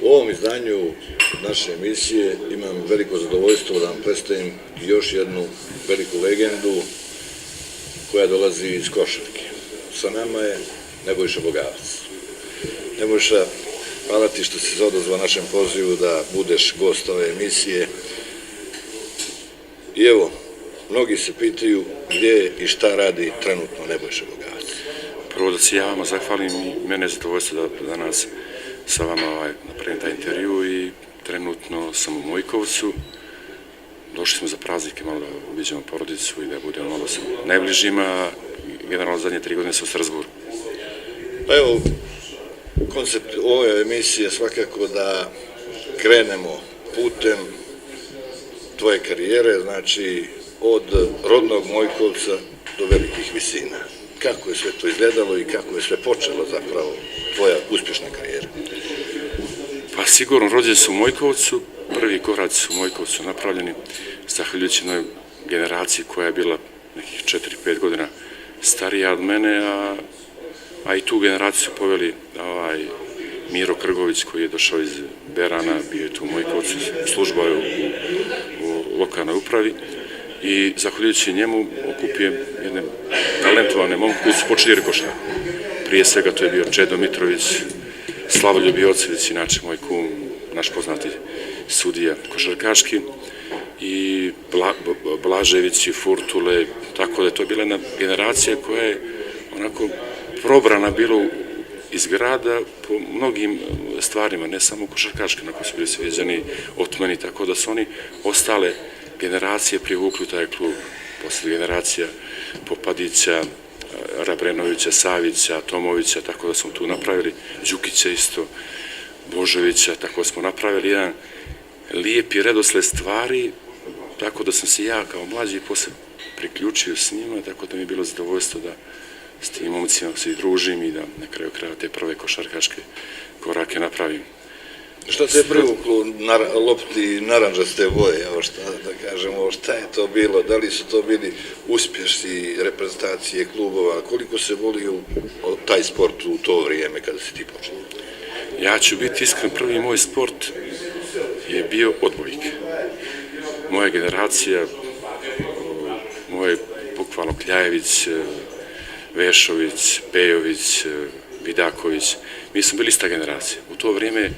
U ovom izdanju naše emisije imam veliko zadovoljstvo da vam predstavim još jednu veliku legendu koja dolazi iz košarke. Sa nama je Nebojša Bogavac. Nebojša, hvala ti što si se odazvao našem pozivu da budeš gost ove emisije. I evo, mnogi se pitaju gdje je i šta radi trenutno Nebojša Bogavac. Prvo da se ja vama zahvalim i mene je zadovoljstvo da danas sa vama napravim taj intervju i trenutno sam u Mojkovcu. Došli smo za praznike malo da uviđemo porodicu i da budemo malo sa najbližima. Generalno zadnje 3 godine sam u Strasburu. Pa evo, koncept ove emisije je svakako da krenemo putem tvoje karijere, znači od rodnog Mojkovca do velikih visina. Kako je sve to izgledalo i kako je sve počelo zapravo tvoja uspješna karijera? Pa sigurno, rođen su u Mojkovcu, prvi koraci su u Mojkovcu napravljeni zahvaljujući jednoj generaciji koja je bila nekih 4-5 godina starija od mene, a i tu generaciju su poveli Miro Krgović koji je došao iz Berana, bio je tu u Mojkovcu, službao je u lokalnoj upravi i zahvaljujući njemu okupio jedne talentovane momke koji su počeli igrati košarku. Prije svega to je bio Čedo Mitrović, Slavoljub Jocević, inače moj kum, naš poznati sudija košarkaški, i Blažević i Furtule, tako da je to bila jedna generacija koja je onako probrana bilo iz grada po mnogim stvarima, ne samo košarkaškim, ako su bili sviđani otmani, tako da su oni ostale generacije privukli u taj klub. Posle generacija Popadića, Rabrenovića, Savića, Tomovića, tako da smo tu napravili, Đukića isto, Božovića, tako da smo napravili jedan lijepi redosled stvari, tako da sam se ja kao mlađi posle priključio s njima, tako da mi je bilo zadovoljstvo da s tim momcima se i družim i da na kraju kraja te prve košarkaške korake napravim. Šta te je privuklo lopti naranđaste boje, evo šta da kažemo, šta je to bilo, da li su to bili uspješni reprezentacije klubova, koliko se volio taj sport u to vrijeme kada si ti počeo? Ja ću biti iskren, prvi moj sport je bio odbojik. Moja generacija, moj bukvalno Kljajević, Vešović, Pejović, Vidaković, mi smo bili ista generacija. U to vrijeme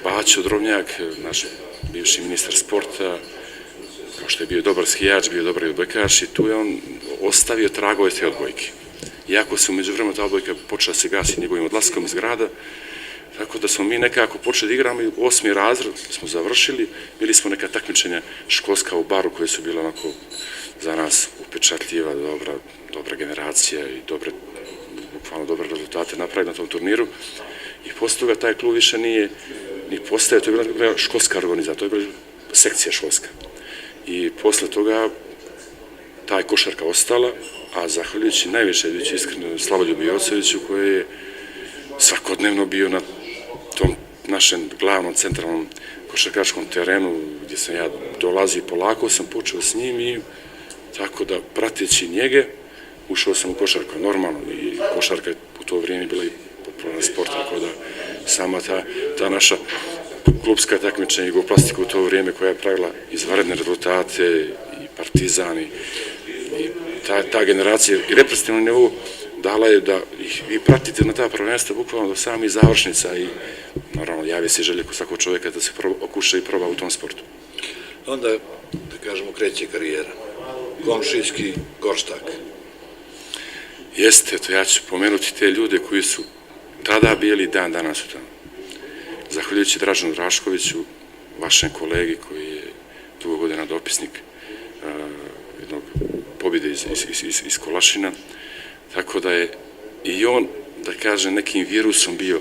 Baćo Drobnjak, naš bivši ministar sporta, kao što je bio dobar skijač, bio dobar i odbojkaš, i tu je on ostavio tragove te odbojke. Iako se umeđu vremenu ta odbojka počela se gasiti njegovim odlaskom iz grada, tako da smo mi nekako počeli da igramo i 8. razred smo završili, bili smo neka takmičenja školska u Baru koje su bile onako za nas upečatljiva, dobra generacija i bukvalno dobre rezultate napravili na tom turniru. I posle toga taj klub više nije ni postaje, to je bila školska organizacija, to je bila sekcija školska. I posle toga taj košarka ostala, a zahvaljujući najviše, iskreno, Slavoljubu Joceviću koji je svakodnevno bio na tom našem glavnom centralnom košarkaškom terenu gdje sam ja dolazio, polako sam počeo s njim i tako da prateći njege ušao sam u košarku normalno i košarka je u to vrijeme bila i popularan sport, tako da sama ta naša klubska takmičenja Jugoplastika u to vrijeme koja je pravila izvanredne rezultate i Partizan i ta generacija i reprezentativni nivou dala je da ih vi pratite na ta prvenstva bukvalno do samih završnica i naravno javi se želje kod svakog čovjeka da se okuša i proba u tom sportu. Onda, da kažemo, kreće karijera. Komšijski Gorštak. Jeste, to ja ću pomenuti te ljude koji su tada bili dan danas su tamo. Zahvaljujući Dražanu Draškoviću, vašem kolegi koji je dugo godina dopisnik jednog pobjede iz Kolašina, tako da je i on, da kažem, nekim virusom bio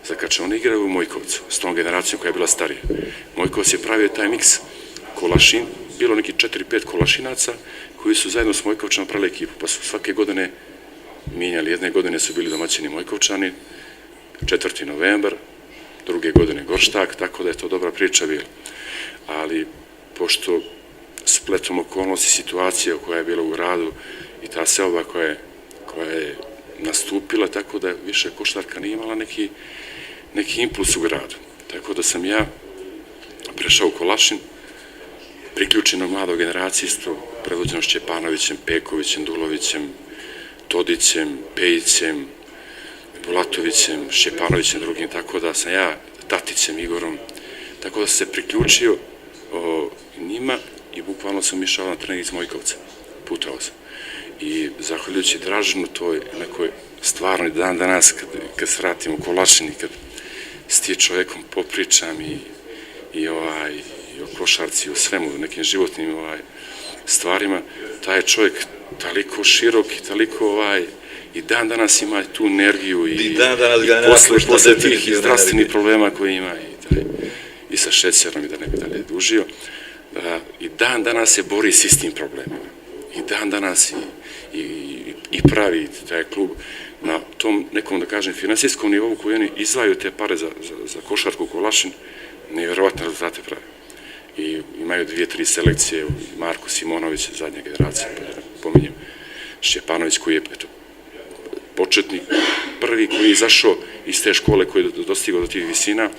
zakačen. On igrao u Mojkovcu s tom generacijom koja je bila starija. Mojkovac je pravio taj miks Kolašin, bilo neki 4-5 Kolašinaca koji su zajedno s Mojkovčanom pravili ekipu, pa su svake godine mijenjali. Jedne godine su bili domaćini Mojkovčani, 4. novembar, druge godine Gorštak, tako da je to dobra priča bila. Ali, pošto spletom okolnosti situacija koja je bila u gradu i ta selba koja je nastupila, tako da više košarka nije imala neki neki impuls u gradu. Tako da sam ja prešao u Kolašin, priključenog mladog generaciju, predvođeno Šćepanovićem, Pekovićem, Dulovićem, Todićem, Pejićem, Bulatovićem, Šćepanovićem drugim, tako da sam ja Tatićem, Igorom, tako da sam se priključio njima i bukvalno sam išao na trening iz Mojkovca, putovao sam. I zahvaljujući Draženu, toj nekoj stvarnoj dan danas, kad se vratim u Kolašin i kad s tim čovjekom popričam i o košarci, o svemu, nekim životnim stvarima, taj čovjek toliko širok i toliko i dan danas ima tu energiju i posle tih zdravstvenih problema koje ima i sa šećerom i da ne bi dalje dužio, i dan danas se bori s istim problemima. I dan danas i pravi taj klub na tom nekom, da kažem, finansijskom nivou koji oni izdvajaju te pare za košarku Kolašin, nevjerovatne rezultate pravi. I imaju 2-3 selekcije, Marko Simonović, zadnja generacija, pominjem, Šćepanović koji je početnik, prvi koji je izašao iz te škole koji je dostigao do tih visina,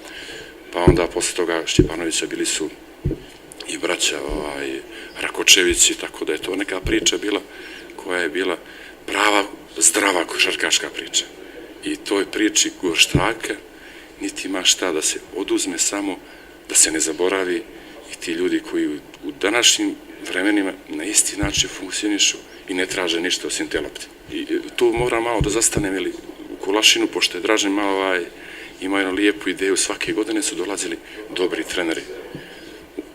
pa onda posle toga Šćepanovića bili su i braća Rakočevići, tako da je to neka priča bila koja je bila prava, zdrava košarkaška priča. I toj priči Gorštaka niti ima šta da se oduzme, samo da se ne zaboravi i ti ljudi koji u današnjim vremenima na isti način funkcionišu i ne traže ništa osim te lopte. I tu moram malo da zastanem u Kolašinu, pošto je Dražen malo ima jednu lijepu ideju, svake godine su dolazili dobri treneri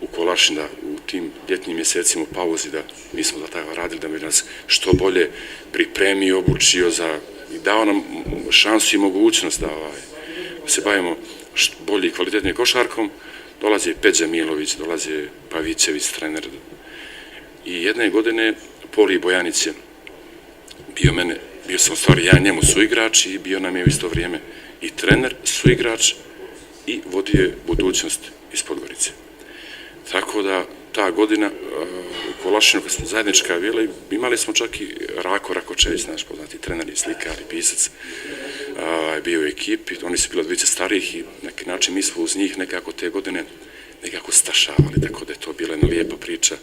u Kolašin, da u tim ljetnim mjesecima u pauzi, da mi smo da tako radili, da bi nas što bolje pripremio, obučio i dao nam šansu i mogućnost da se bavimo bolje i kvalitetnije košarkom. Dolazi Peđa Milović, dolazi Pavićević, trener. I jedne godine Poli Bojanić je bio sam u stvari ja njemu suigrač i bio nam je u isto vrijeme i trener, suigrač i vodio je budućnost iz Podgorice. Tako da ta godina u Kolašinu, kad smo zajednička bili, imali smo čak i Rako Rakočević, naš poznati trener i slikar i pisac, bio u ekipi, oni su bili od dvojice starijih i na neki način mi smo uz njih nekako te godine nekako stašavali, tako da je to bila jedna lijepa priča.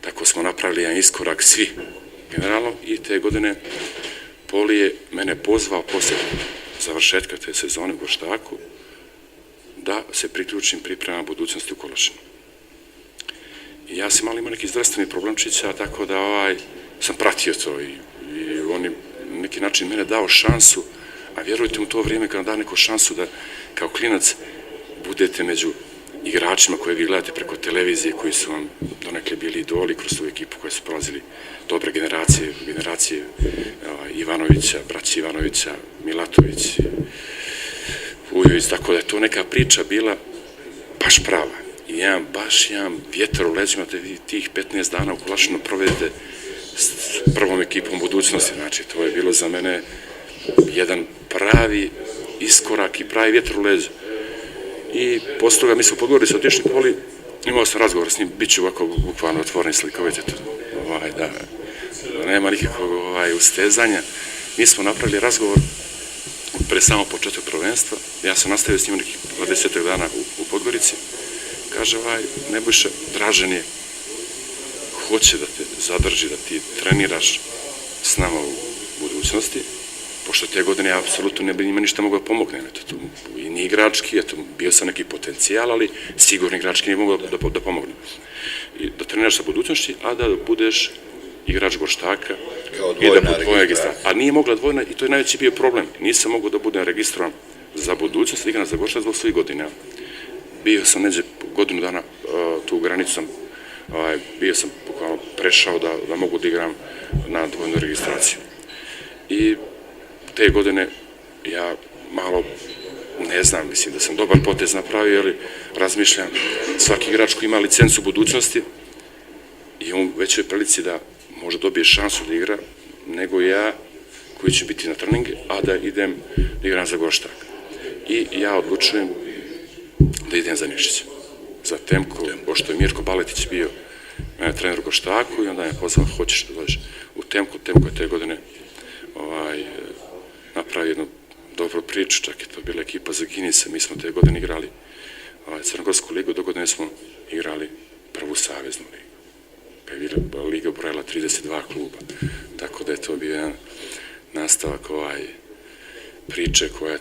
Tako smo napravili jedan iskorak svi, generalno, i te godine Poli je mene pozvao posle završetka te sezone u Gorštaku da se priključim pripremama budućnosti u Kolašinu. I ja sam imao neki zdravstveni problemčića, tako da sam pratio to i on je na neki način mene dao šansu, a vjerujte u to vrijeme kada da neku šansu da kao klinac budete među igračima koje vi gledate preko televizije, koji su vam donekle bili idoli kroz tu ekipu koje su prolazili dobre generacije Ivanovića, braći Ivanovića, Milatović, Ujović, tako da je to neka priča bila baš prava. I baš jedan vjetar u leđima, tih 15 dana u Kolašinu provedete s prvom ekipom budućnosti, znači to je bilo za mene jedan pravi iskorak i pravi vjetar u leđa. I posle toga mi smo u Podgorici otišli Poli, imao sam razgovor s njim, bit ću ovako bukvalno otvoren slikovite, da nema nikakvog ustezanja. Mi smo napravili razgovor pre samo početak prvenstva, ja sam nastavio s njim nekih 20 dana u Podgorici. Kaže, Nebojša, Dražen je, hoće da te zadrži, da ti treniraš s nama u budućnosti, pošto te godine ja apsolutno ne bi njima ništa mogao da pomognem. I ni igrački, bio sam neki potencijal, ali sigurno igrački nije mogao da pomognem. I da treniraš sa budućnosti, a da budeš igrač Gorštaka i da bude dvojna registracija. A nije mogla dvojna i to je najveći bio problem. Nisam mogao da budem registrovan za budućnost, igram za Gorštak zbog svojih godina. Bio sam neđe godinu dana, tu granicu sam, bio sam bukvalno prešao da mogu da igram na dvojnu registraciju. I te godine ja malo, ne znam, mislim da sam dobar potez napravio, ali razmišljam, svaki igrač koji ima licencu budućnosti i on u većoj prilici da možda dobije šansu da igra, nego ja koji ću biti na treninge, a da idem da igram za Gorštak. I ja odlučujem da idem za Nikšić, za Temko, pošto je Mirko Baletić bio trener u Gorštaku i onda je pozvao, hoćeš da dođeš u Temko. Temko je te godine napravio jednu dobru priču, čak je to bila ekipa za Ginisa, mi smo te godine igrali Crnogorsku ligu, do godine smo igrali prvu saveznu ligu. Kad je liga brojala 32 kluba, tako da je to bio jedan nastavak priče koja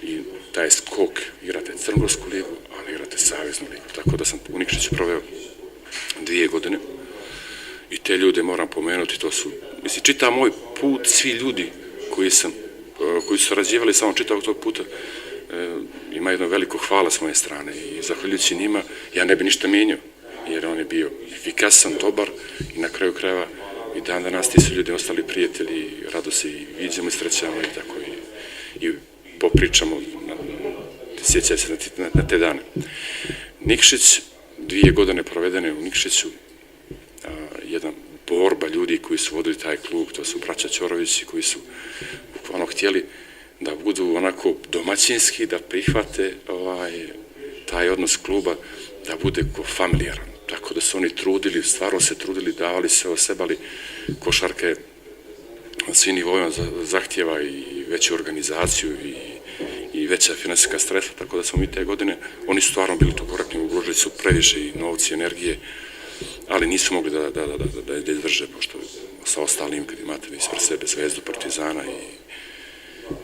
i taj skok, igrate Crnogorsku ligu, ali igrate saveznu ligu. Tako da sam u Nikšiću proveo 2 godine i te ljude moram pomenuti, to su, mislim, čitav moj put, svi ljudi koji su sarađivali sa mnom čitavog tog puta, ima jedno veliko hvala s moje strane i zahvaljujući njima ja ne bi ništa mijenjao, jer on je bio efikasan, dobar i na kraju krajeva i dan danas ti su ljudi ostali prijatelji, rado se i viđamo i srećamo i tako i popričamo, sjećaju se na te dane. Nikšić, 2 godine provedene u Nikšiću, jedna borba ljudi koji su vodili taj klub, to su braća Ćorovići koji su bukvalno htjeli da budu onako domaćinski, da prihvate taj odnos kluba, da bude familijaran. Tako da su oni trudili, stvarno se trudili, davali se od sebe, ali košarka je na svim nivoima zahtjeva i veću organizaciju i veća finansijska sredstva, tako da smo mi te godine, oni su stvarno bili tu korektni, uložili su previše i novci, energije, ali nisu mogli da izdrže, pošto sa ostalim, kad imate ispred sebe Zvezdu, Partizana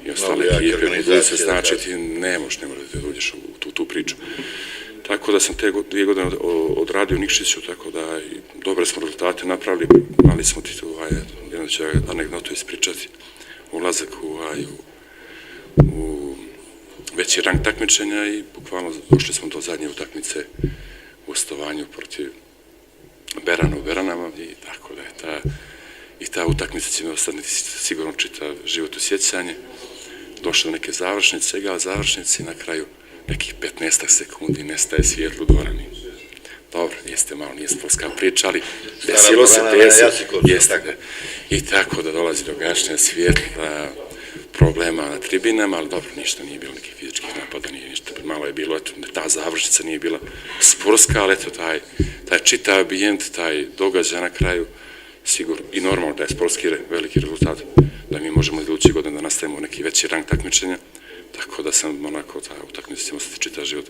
i ostale ekipe, znači ti ne možeš da uđeš u tu priču. Tako da sam te 2 godine odradio u Nikšiću, tako da i dobre smo rezultate napravili, ali smo ti tu, jedno ću anegdotu ispričati, ulazak u veći rang takmičenja i bukvalno došli smo do zadnje utakmice u gostovanju protiv Berana u Beranama i tako da je ta utakmica će mi ostati sigurno čitav život u sjećanje. Došlo do neke završnice, igrala završnice i na kraju nekih 15 sekundi nestaje svjetlo u dvorani. Dobro, jeste malo, nije sportska priča, ali desilo se, jeste. I tako da dolazi do gašenja svjetla, problema na tribinama, ali dobro, ništa nije bilo, nekih fizičkih napada, nije ništa, malo je bilo, eto, ta završnica nije bila sportska, ali eto, taj čitav ambijent, taj događaj na kraju, sigurno, i normalno da je sportski veliki rezultat, da mi možemo idući godin da nastavimo neki veći rang takmičenja, tako da sam onako, ta utakmica ćemo ostati čitav život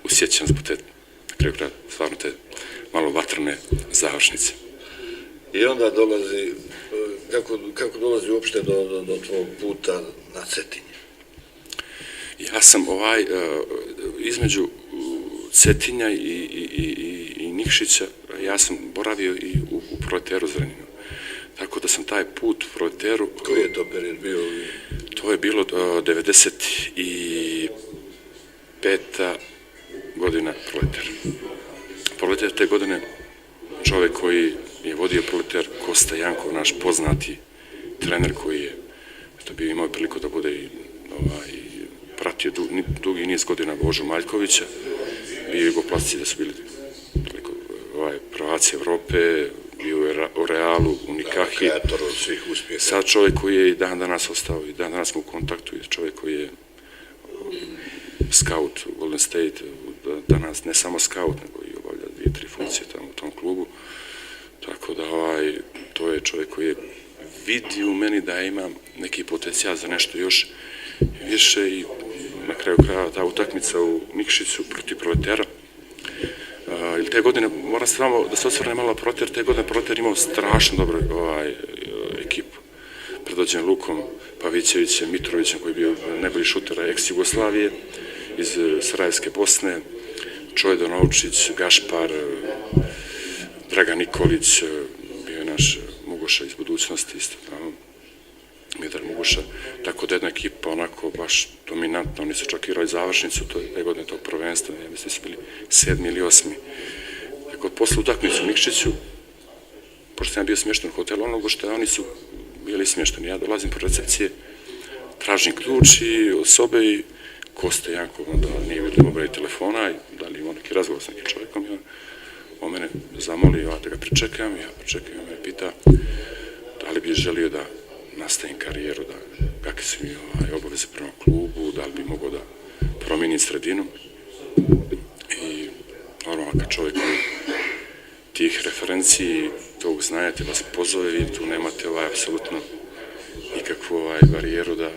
usjećan zbog te, na kraju kraja, stvarno te malo vatrne završnice. I onda dolazi, kako dolazi uopšte do tvojeg puta na Cetinje? Ja sam između Cetinja i Nikšića, ja sam boravio i u Proleteru Zrenjaninu. Tako da sam taj put u Proleteru... Koji je to period bio? To je bilo 95. godina Proleter. Proleter te godine, čovjek koji je vodio Proleter, Kosta Jankov, naš poznati trener koji je bio imao priliku da bude i pratio dugi niz godina Božu Maljkovića, bio u Jugoplasci da su bili prvaci Evrope, bio u Realu, u Nikahi. Sad čovjek koji je i dan danas ostao, i dan danas smo u kontaktu, i čovjek koji je scout u Golden State, danas ne samo scout, nego i obavlja 2-3 funkcije tamo u tom klubu. Tako da to je čovjek koji je vidi u meni da imam neki potencijal za nešto još više i na kraju kraja ta utakmica u Nikšiću protiv Proletera. Ili te godine, moram se samo da se osvrne malo Proleter, te godine Proleter imao strašno dobru ekipu. Predvođen Lukom Pavićevićem, Mitrovićem koji je bio najbolji šuter ex-Jugoslavije iz Sarajevske Bosne, Čoj Donovčić, Gašpar, Dragan Nikolić, bio je naš Mugoša iz budućnosti, isto tamo, Midar Mugoša, tako da jedna ekipa onako baš dominantna, oni su čak igrali završnicu, to je te godine tog prvenstva, ja mislim da su bili 7. ili 8. Tako posle utakmicu u Nikšiću, pošto sam ja bio smješten u hotelu, onoga što oni su bili smješteni, ja dolazim po recepcije, tražim ključ i od sobe i Kosta Jankov, onda nije vidio mobilni telefona i da li imao neki razgovor s nekim čovjekom i on mene zamolio da ga pričekam, ja pričekam i on me pita da li bi želio da nastavim karijeru, kakve su mi obaveze prema klubu, da li bi mogao da promijenim sredinu. I normalno kad čovjek tih referenciji, tog znanja te vas pozove, vi tu nemate apsolutno nikakvu barijeru da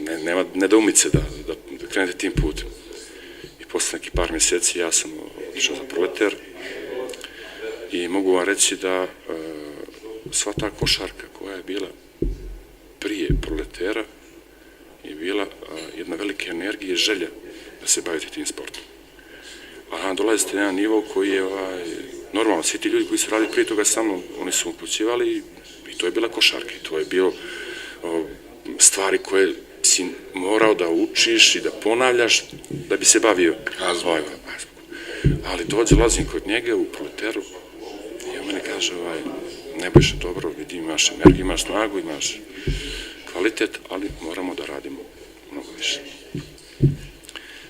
nema nedoumice da krenete tim putem. I posle nekih par mjeseci ja sam otišao za Proleter i mogu vam reći da sva ta košarka koja je bila prije Proletera je bila jedna velika energija i želja da se bavite tim sportom. A dolazite na jedan nivo koji je normalno, svi ti ljudi koji su radili prije toga sa mnom, oni su upućivali i to je bila košarka i to je bilo stvari koje si morao da učiš i da ponavljaš da bi se bavio azbukom. Ali dolazim kod njega u Proleteru i on meni kaže, Nebojša, dobro, vidi, imaš energiju, imaš snagu, imaš kvalitet, ali moramo da radimo mnogo više.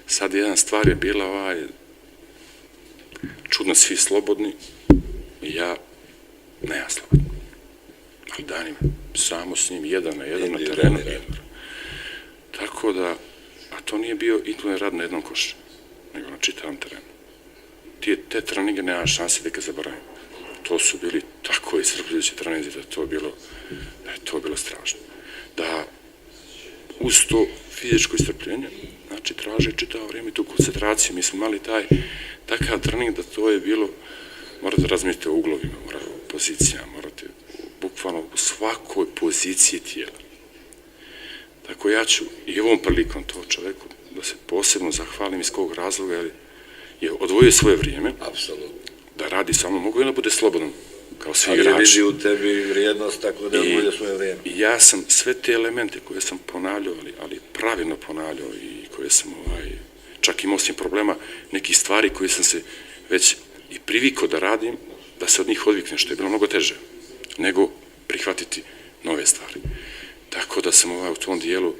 Sad jedna stvar je bila čudno, svi slobodni i ja slobodan. Ali danima, samo s njim, jedan na jedan na terenu. Tako da, a to nije bio inkluzivni rad na jednom košu, nego na čitavom terenu. Te treninge nema šanse da ga zaboravim. To su bili tako iscrpljujući treninzi da je to bilo strašno. Da uz to fizičko iscrpljenje, znači traže čitavo vrijeme tu koncentraciju. Mi smo imali takav trening da to je bilo, morate razmisliti o uglovima, o pozicijama, morate bukvalno u svakoj poziciji tijela. Tako ja ću i ovom prilikom to čoveku da se posebno zahvalim iz kog razloga, jer je odvojio svoje vrijeme da radi sa mnom, mogu i da bude slobodan kao svi igrači. Ali vidi u tebi vrijednost tako da je odvojio svoje vrijeme. I ja sam sve te elemente koje sam ponavljao, ali pravilno ponavljao i koje sam čak imao s tim problema, nekih stvari koje sam se već i privikao da radim, da se od njih odviknem, što je bilo mnogo teže nego prihvatiti nove stvari. Tako da sam u tom dijelu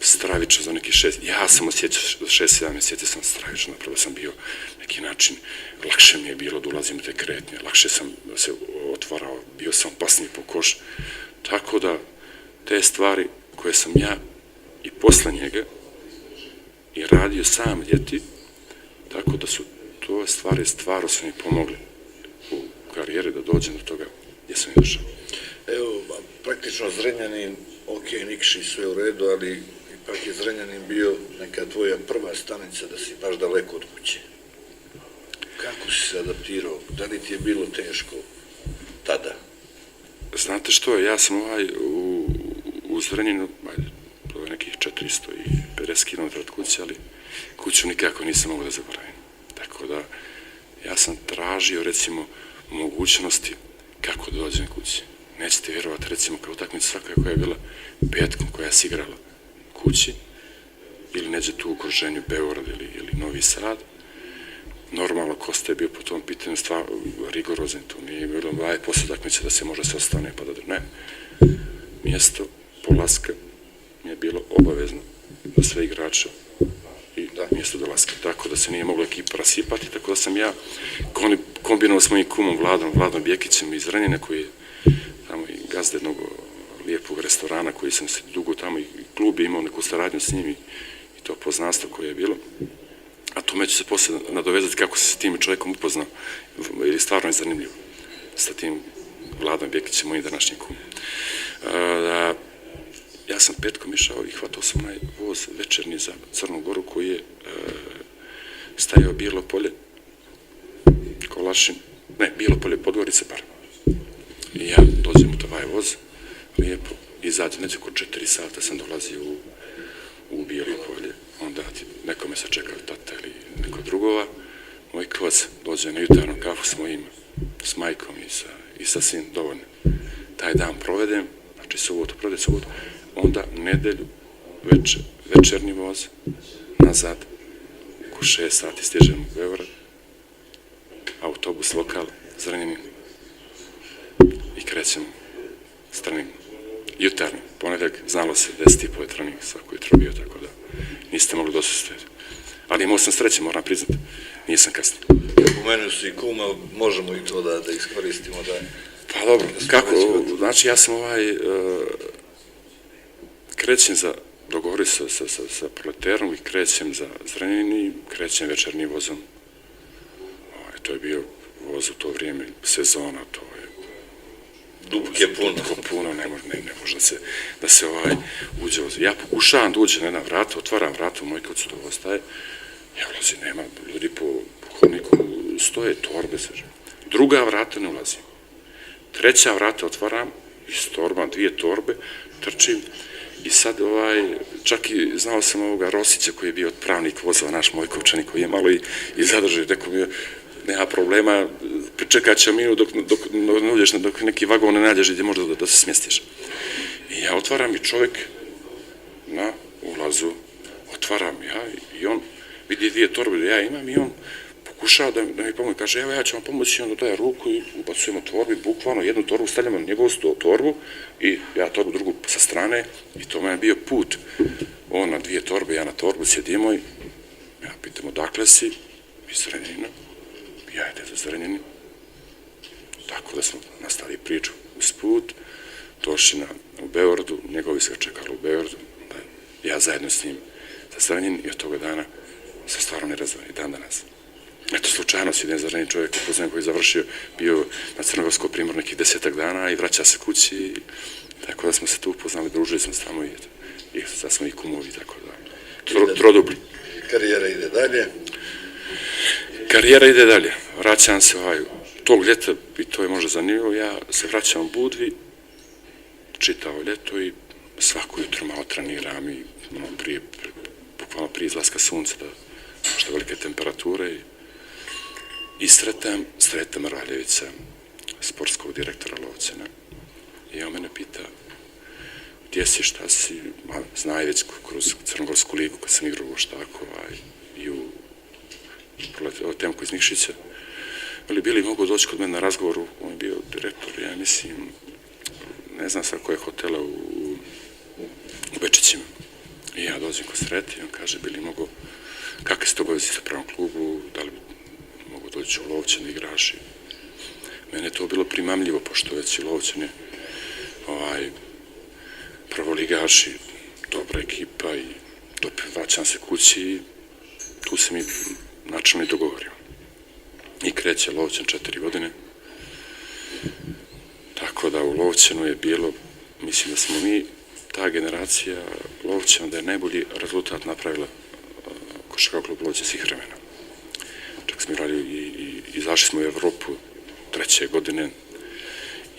stravičan za neki 6, ja sam osjećao 6-7 mjeseci sam stravičan, napravo sam bio neki način, lakše mi je bilo da ulazim u te kretnje, lakše sam se otvarao, bio sam opasniji po koš, tako da te stvari koje sam ja i posle njega i radio sam ljeti, tako da su to stvari stvarno su mi pomogli u karijeri da dođem do toga gdje sam i došao. Evo, praktično Zrenjanin, ok, Nikši, sve u redu, ali ipak je Zrenjanin bio neka tvoja prva stanica da si baš daleko od kuće. Kako si se adaptirao? Da li ti je bilo teško tada? Znate što, ja sam u Zrenjaninu, to je nekih 450 km od kuće, ali kuću nikako nisam mogao da zaboravim. Tako da, ja sam tražio, recimo, mogućnosti kako da dođem kući. Nećete vjerovati, recimo, kao utakmica svaka koja je bila petkom koja se igrala kući, ili neđe tu u okruženju Beograd ili Novi Sad. Normalno, Kosta je bio po tom pitanju rigorozan, to nije bilo posle utakmice da se možda se ostane pa da ne. Mjesto polaska mi je bilo obavezno za sve igrače i mjesto dolaska, tako da se nije mogla ekipa rasipati, tako da sam ja kombinovao s mojim kumom Vladom Bjekićem iz Zrenjanina, koji je tamo i gazda jednog lijepog restorana koji sam se dugo tamo i klub je imao neku saradnju s njim i to poznanstvo koje je bilo. A tome ću se posle nadovezati kako se s tim čovjekom upoznao, jer je stvarno zanimljivo sa tim Vladom Bjekićem, mojim današnjim kumom. Ja sam petkom išao i hvatao sam onaj voz večernji za Crnu Goru koji je stajao Bijelo Polje, Kolašin, ne, Bijelo Polje, Podgorice, bar. I ja dođem u taj voz, lijepo, izađem, neće oko 4 sata sam dolazio u Bijelo Polje, onda neko me sačekao, tata ili neko drugova, moj kvac dođe na jutarnju kafu s majkom i sa sin, dovoljno. Taj dan provedem, znači subotu, onda nedelju večernji voz, nazad, oko 6 sati stižem u Beograd, autobus lokal, Zrenjanin, i krećem s treningom. Jutarnji, ponedjeljak, znalo se 10:30 je trening, svako jutro bio, tako da niste mogli dosustveti. Ali imao sam sreće, moram priznati, nisam kasnije. Pomenuo si kuma, možemo i to da iskoristimo da... Pa dobro, kako, znači ja sam krećem dogovorio sa Proleterom i krećem za Zrenjanin i krećem večernjim vozom. To je bio voz u to vrijeme, sezona, to je Dupke puno. Puno, ne može da se uđe. Ja pokušavam da uđem na jedna vrata, otvaram vrata, moj kod to ostaje, ja ulazi, nema, ljudi po hodniku stoje, torbe se. Druga vrata ne ulazim. Treća vrata otvaram, iz torba, 2 torbe, trčim i sad čak i znao sam ovoga Rosića koji je bio pravnik vozova, naš Mojkovčani koji je malo i zadržao, rekao mi, nema problema, pričekat će minut dok neki vagon ne nađeš gdje možda da se smjestiš. I ja otvaram i čovjek na ulazu, otvaram ja i on vidi 2 torbe da ja imam i on pokušava da mi pomoći, kaže evo ja ću vam pomoći i on daje ruku i ubacujemo torbi, bukvalno jednu torbu stavljamo na njegovu torbu i ja torbu drugu sa strane i to me je bio put. On na 2 torbe, ja na torbu, sjedimo i ja pitamo dakle si, iz Zrenjanina, ja idem za Zrenjanin. Tako da smo nastavili priču uz put, došli u Beogradu, njegovi se čekali u Beogradu, ja zajedno s njim za Zrenjanin i od toga dana se stvarno ne razdvojeni dan danas. Eto, slučajno si jedan Zrenjanin čovjek upoznajem koji je završio, bio na Crnogorsko primor nekih 10 dana i vraća se kući, tako da smo se tu upoznali, družili smo se tamo i sad smo i kumovi, tako da, trodobli. Karijera ide dalje? Karijera ide dalje, vraćam se tog ljeta, i to je možda zanimljivo, ja se vraćam u Budvi, čitavo ljeto i svako jutro malo treniram i bukvalno prije izlaska sunca, što velike temperature i sretam Raljevića, sportskog direktora Lovćena. I on mene pita, gdje si, šta si, zna i već kroz Crnogorsku ligu kad sam igrao u Voštaku i u Temku iz Nikšića. Ali bili mogu doći kod mene na razgovoru, on je bio direktor, ja mislim, ne znam sad koje hotela u Bečićima. I ja dođem kod Sreti i on kaže, bili mogu, kakve ste obavezi sa pravom klubu, da li mogu doći u Lovćen igraši. Mene je to bilo primamljivo, pošto već i Lovćen je prvoligaši, dobra ekipa i vraćam se kući i tu se mi načelno i dogovorio. I kreće Lovćen 4 godine. Tako da u Lovćenu je bilo, mislim da smo mi, ta generacija Lovćena, da je najbolji rezultat napravila košarkaški klub Lovćen svih vremena. Čak smo igrali i izašli smo u Evropu 3. godine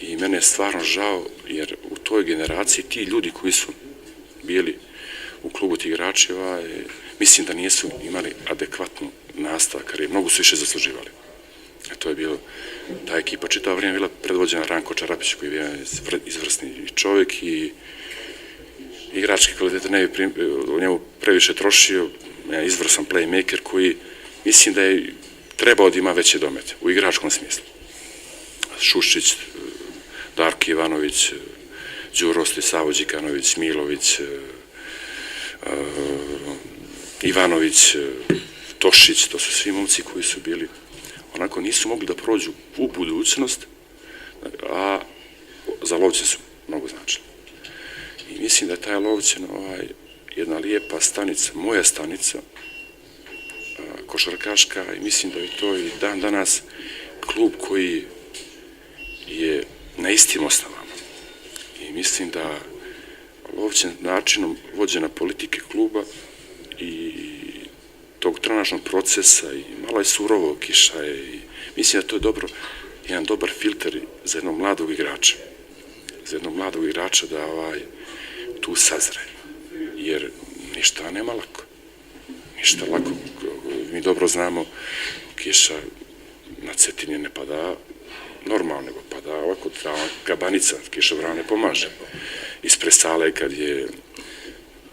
i mene je stvarno žao jer u toj generaciji ti ljudi koji su bili u klubu ti igrači, mislim da nisu imali adekvatnu nastavak, jer mnogo su više zasluživali. To je bilo, ta ekipa čitavo vrijeme bila predvođena Ranko Čarapić koji je izvrsni čovjek i igrački kvalitete ne bi u njemu previše trošio, izvrstan playmaker koji mislim da je trebao da ima veće domete u igračkom smislu. Šuščić, Darko Ivanović, Đurosti, Savo Đikanović, Milović, Ivanović, Tošić, to su svi momci koji su bili, onako nisu mogli da prođu u budućnost, a za Lovćen su mnogo značili. I mislim da je taj Lovćen jedna lijepa stanica, moja stanica, košarkaška, i mislim da je to i dan danas klub koji je na istim osnovama. I mislim da Lovćen načinom vođena politike kluba i tog trenažnog procesa i malo je surovo kiša i mislim da to je dobro, jedan dobar filter za jednog mladog igrača. Za jednog mladog igrača da tu sazre. Jer ništa nema lako. Ništa lako. Mi dobro znamo, kiša na Cetini ne pada normalno, nego pada ovako gabanica, kiša vrana ne pomaže. Ispred sale kad je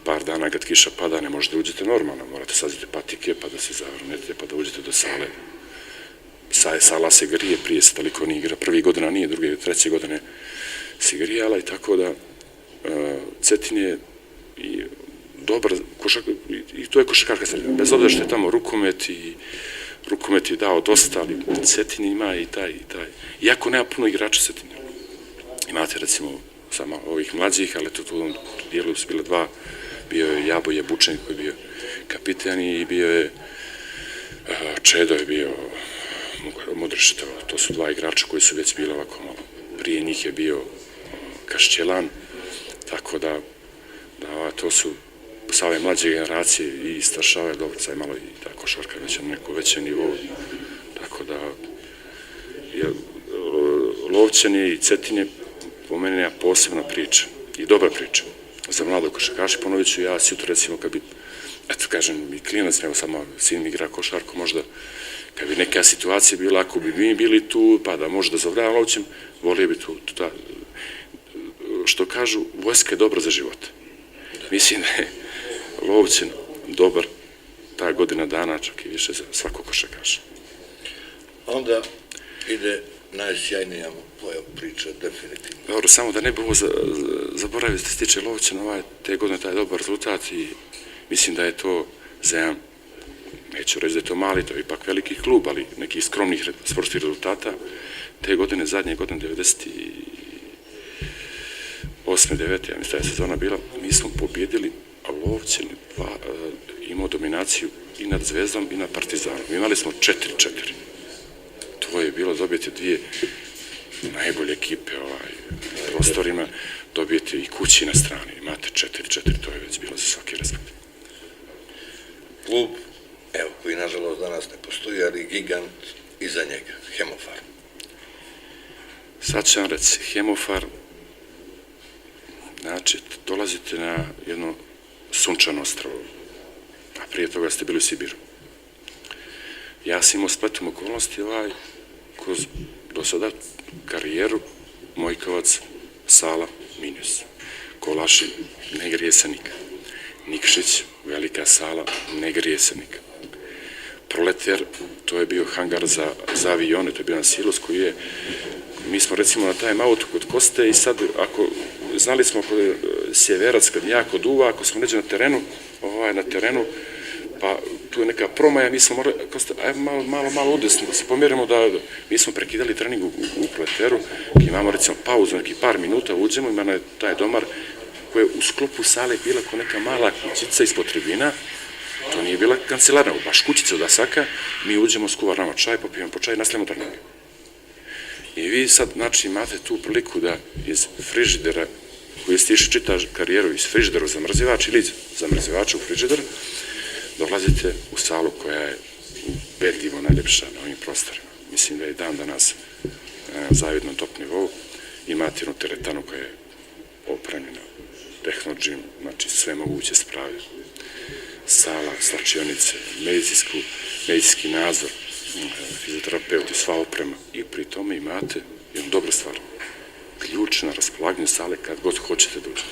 par dana kad kiša pada ne možete uđete normalno, morate saziti patike pa da se zavrnete pa da uđete do sale. Sala se grije, prije se toliko nije igra, 1. godina nije, 2. 3. godine se grijala i tako da Cetin je dobar i to je košarkaška sredina, bez obzira što je tamo rukomet je dao dosta, ali Cetin ima i taj. Iako nema puno igrača Cetina. Imate recimo samo ovih mlađih, ali tu dijelu su bile 2, bio je Jaboje Bučenik koji je bio kapitan i bio je Čedo je bio Mudršetov. To su 2 igrača koji su već bili ovako malo prije njih je bio Kašćelan, tako da to su sa ove mlađe generacije i Staršava je Dobrca je malo i ta košarka već na neko veće nivou, tako da Lovćani i Cetinje po meni je posebna priča i dobra priča za mladog košarkaša. Ponovit ću ja sutra recimo kad bi, eto kažem i klinac, nego samo sin igra košarku, možda kad bi neka situacija bila, ako bi mi bili tu, pa da možda zavljava Lovćem, volio bi tu, što kažu, vojska je dobra za život. Mislim da je Lovćen dobar ta godina dana, čak i više za svakog košarkaša. Onda ide najsjajnija tvoja priča, definitivno. Dobro, samo da ne bi ovo zaboravio što se tiče Lovćena, te godine taj dobar rezultat i mislim da je to za jedan, neću reći da je to mali, to je ipak veliki klub, ali nekih skromnih sportskih rezultata, te godine, zadnje godine, 98. 9. ja mislim da je sezona bila, mi smo pobjedili, a Lovćen imao dominaciju i nad Zvezdom i nad Partizanom. Imali smo 4-4. To je bilo dobiti dvije najbolje ekipe prostorima, dobijete i kući na strani, imate 4-4, to je već bilo za svaki respekt. Klub, evo, koji nažalost danas ne postoji, ali gigant iza njega, Hemofar. Sad ću vam reći, Hemofar, znači, dolazite na jedno sunčano ostrvo, a prije toga ste bili u Sibiru. Ja sam imao spletom okolnosti kroz do sada karijeru Mojkovac, Sala, Minus. Kolaši, ne grije se nikad. Nikšić, velika sala, ne grije se nikad. Proleter, to je bio hangar za avione, to je bio jedan silos koji je, mi smo recimo na time outu kod Koste i sad, ako znali smo kod Sjeverac kad jako duva, ako smo neđe na terenu, pa tu je neka promaja, mi smo morali, ajmo malo udesno, da se pomjerimo da mi smo prekidali trening u Proleteru, imamo recimo pauzu, neki par minuta, uđemo, ima je taj domar koja je u sklopu sale bila ko neka mala kućica ispod tribina, to nije bila kancelarna, baš kućica od asaka, mi uđemo, skuvaramo čaj, popijemo po čaj i nastavljamo trening. I vi sad, znači, imate tu priliku da iz frižidera, koji ste išli čita karijeru iz frižidera u zamrzivač ili iz zamrzivača u frižider, dolazite u salu koja je ubedljivo najljepša na ovim prostorima. Mislim da je dan danas na zavidnom top nivou. Imate jednu teretanu koja je opremljena tehnologijom, znači sve moguće sprave. Sala, slačionice, medicinski nadzor, fizioterapeuti, sva oprema. I pri tome imate jednu dobru stvar. Ključ na raspolaganju sale kad god hoćete da uđete.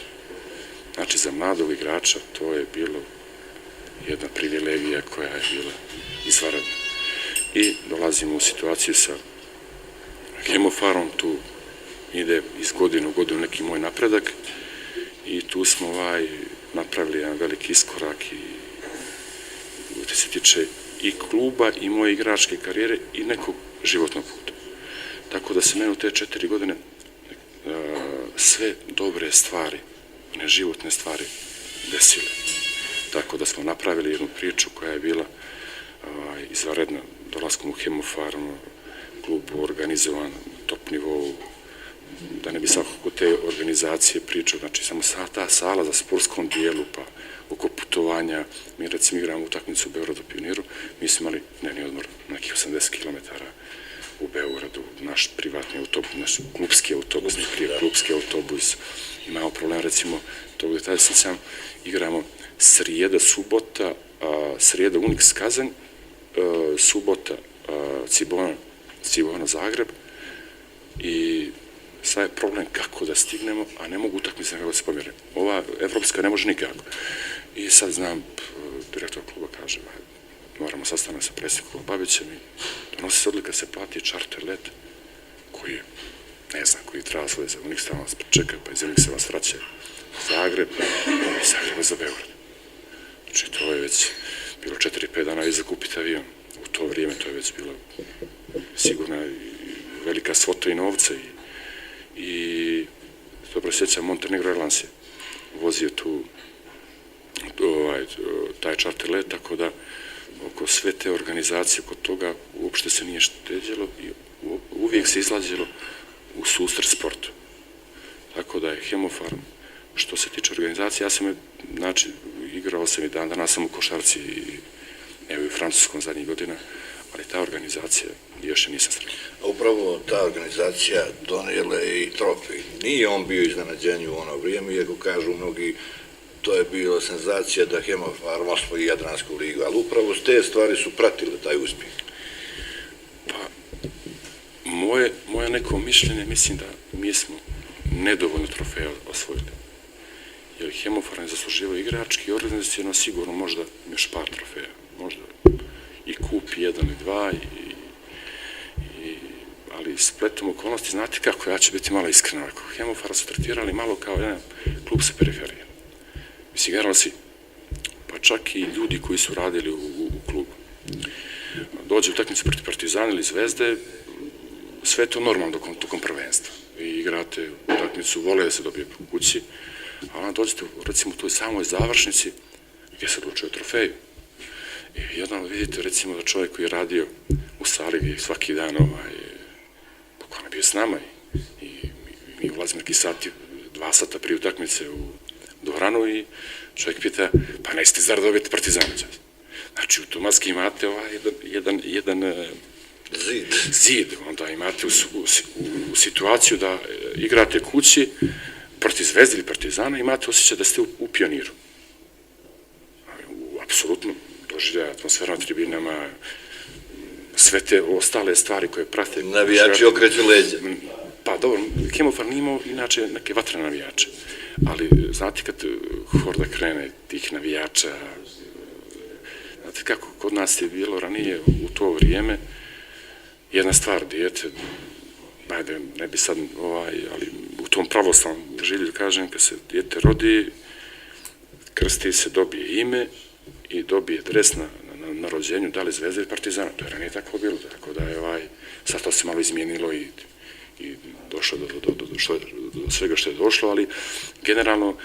Znači za mladog igrača to je bilo jedna privilegija koja je bila izvanredna. I dolazimo u situaciju sa Hemofarom, tu ide iz godine u godinu neki moj napredak i tu smo napravili jedan veliki iskorak i što se tiče i kluba i moje igračke karijere i nekog životnog puta. Tako da se meni u te 4 godine sve dobre stvari, ne životne stvari, desile. Tako da smo napravili jednu priču koja je bila izvanredna dolaskom u Hemofar, klub organizovan, top nivou, da ne bi svakako te organizacije pričao, znači samo ta sala za sportskom dijelu, pa oko putovanja, mi recimo igramo utakmicu u Beogradu Pioniru, mi smo imali dnevni odmor nekih 80 km u Beogradu, naš privatni autobus, naš klubski autobus, klubski autobus, imamo problem recimo tog detalja, sad igramo srijeda, subota, srijeda Unix Kazanj, subota Cibona Zagreb i sad je problem kako da stignemo, a ne mogu utakmice kako da se pomjere. Ova evropska ne može nikako. I sad znam, direktor kluba kaže, moramo sastaviti sa predsjednikom Babićem i donosi se odlika se plati čarter let koji je, ne znam, koji treba slede, Unix tamo vas pričeka, pa iz Unix se vas vraća Zagreb i Zagreba za Beograd. Znači, to je već bilo 4-5 dana i zakupiti avion. U to vrijeme to je već bilo sigurno velika svota i novca i dobro sjećam, Montenegro Airlines je vozio tu taj čarter let, tako da oko sve te organizacije, oko toga uopšte se nije štedjelo i uvijek se izlazilo u susret sportu. Tako da je Hemofarm, što se tiče organizacije, ja sam, znači, igrao sam i danas sam u košarci i evo i u francuskom zadnjih godina, ali ta organizacija još nisam srećan. A upravo ta organizacija donijela je i trofej. Nije on bio iznenađenje u ono vrijeme, iako kažu mnogi, to je bila senzacija da Hemofarm osvoji Jadransku ligu, ali upravo te stvari su pratile taj uspjeh. Pa, moje neko mišljenje, mislim da mi smo nedovoljno trofeja osvojili. Jer Hemofarm je zasluživao igrački i organizacijno sigurno možda još par trofeja. Možda i kup jedan i dva, ali spletom okolnosti, znate kako, ja ću biti malo iskren ovako. Hemofarm su tretirali malo kao jedan klub sa periferije. Mislim, igrali si, pa čak i ljudi koji su radili u klubu. Dođe utakmicu protiv Partizana ili Zvezde, sve je to normalno tokom prvenstva. Vi igrate utakmicu, vole da se dobije po kući, a onda dođete, recimo, u toj samoj završnici gdje se odlučuje o trofeju. I jednom vidite, recimo, da čovjek koji je radio u sali gdje svaki dan pokojan je bio s nama i mi ulazimo neki sati, 2 sata prije utakmice u dvoranu i čovjek pita, pa nećete zar dobiti Partizan? Znači, automatski imate jedan zid, onda imate u situaciju da igrate kući protiv Zvezde ili Partizana, imate osjećaj da ste u pioniru. Apsolutno doživljaja atmosfera na tribinama, sve te ostale stvari koje prate. Navijači okreću leđa. Pa dobro, Hemofarm nije imao inače neke vatrene navijače, ali znate kad horda krene tih navijača, znate kako kod nas je bilo ranije u to vrijeme, jedna stvar, dijete, ajde, ne bi sad, ali u tom pravoslavnom želju kažem, kad se dijete rodi, krsti se, dobije ime i dobije dres na rođenju, da li Zvezde ili Partizana. To je ranije tako bilo, tako da je sad to se malo izmijenilo i došlo do svega što je došlo, ali generalno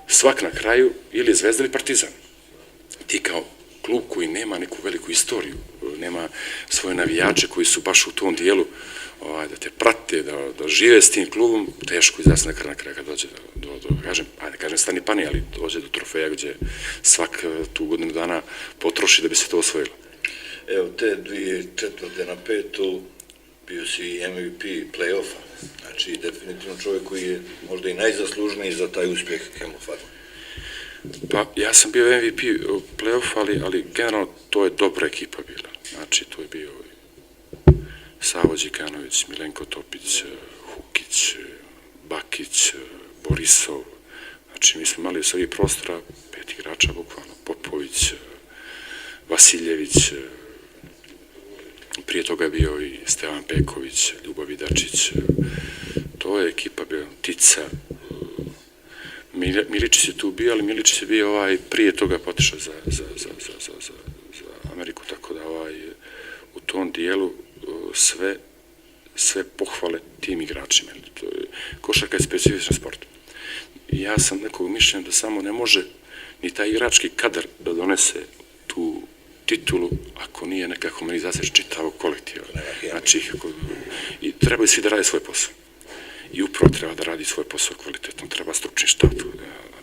svak na kraju ili je Zvezda ili Partizan. Ti kao klub koji nema neku veliku istoriju, nema svoje navijače koji su baš u tom dijelu da te prate, da žive s tim klubom, teško izrasti na kraju kad dođe ne kažem stani pani, ali dođe do trofeja gdje svak tu godinu dana potroši da bi se to osvojilo. Evo, te 2004. na 5. bio si MVP play-offa, znači definitivno čovjek koji je možda i najzaslužniji za taj uspjeh Hemofarma. Pa, ja sam bio MVP play-off, ali generalno to je dobra ekipa bila. Znači, to je bio Savo Đikanović, Milenko Topić, Hukić, Bakić, Borisov. Znači, mi smo imali u svojih prostora 5 igrača, bukvalno, Popović, Vasiljević, prije toga je bio i Stevan Peković, Ljubo Vidačić. To je ekipa bila, Tica, Miličić je tu bio, ali Miličić je bio prije toga potišao za Ameriku, tako da u tom dijelu sve pohvale tim igračima. Košarka je specifičan sport. Ja sam nekog mišljenja da samo ne može ni taj igrački kadar da donese tu titulu ako nije neka humanizacija čitavog kolektiva. Znači, i trebaju svi da rade svoj posao. I upravo treba da radi svoj posao kvalitetno, treba stručni štab,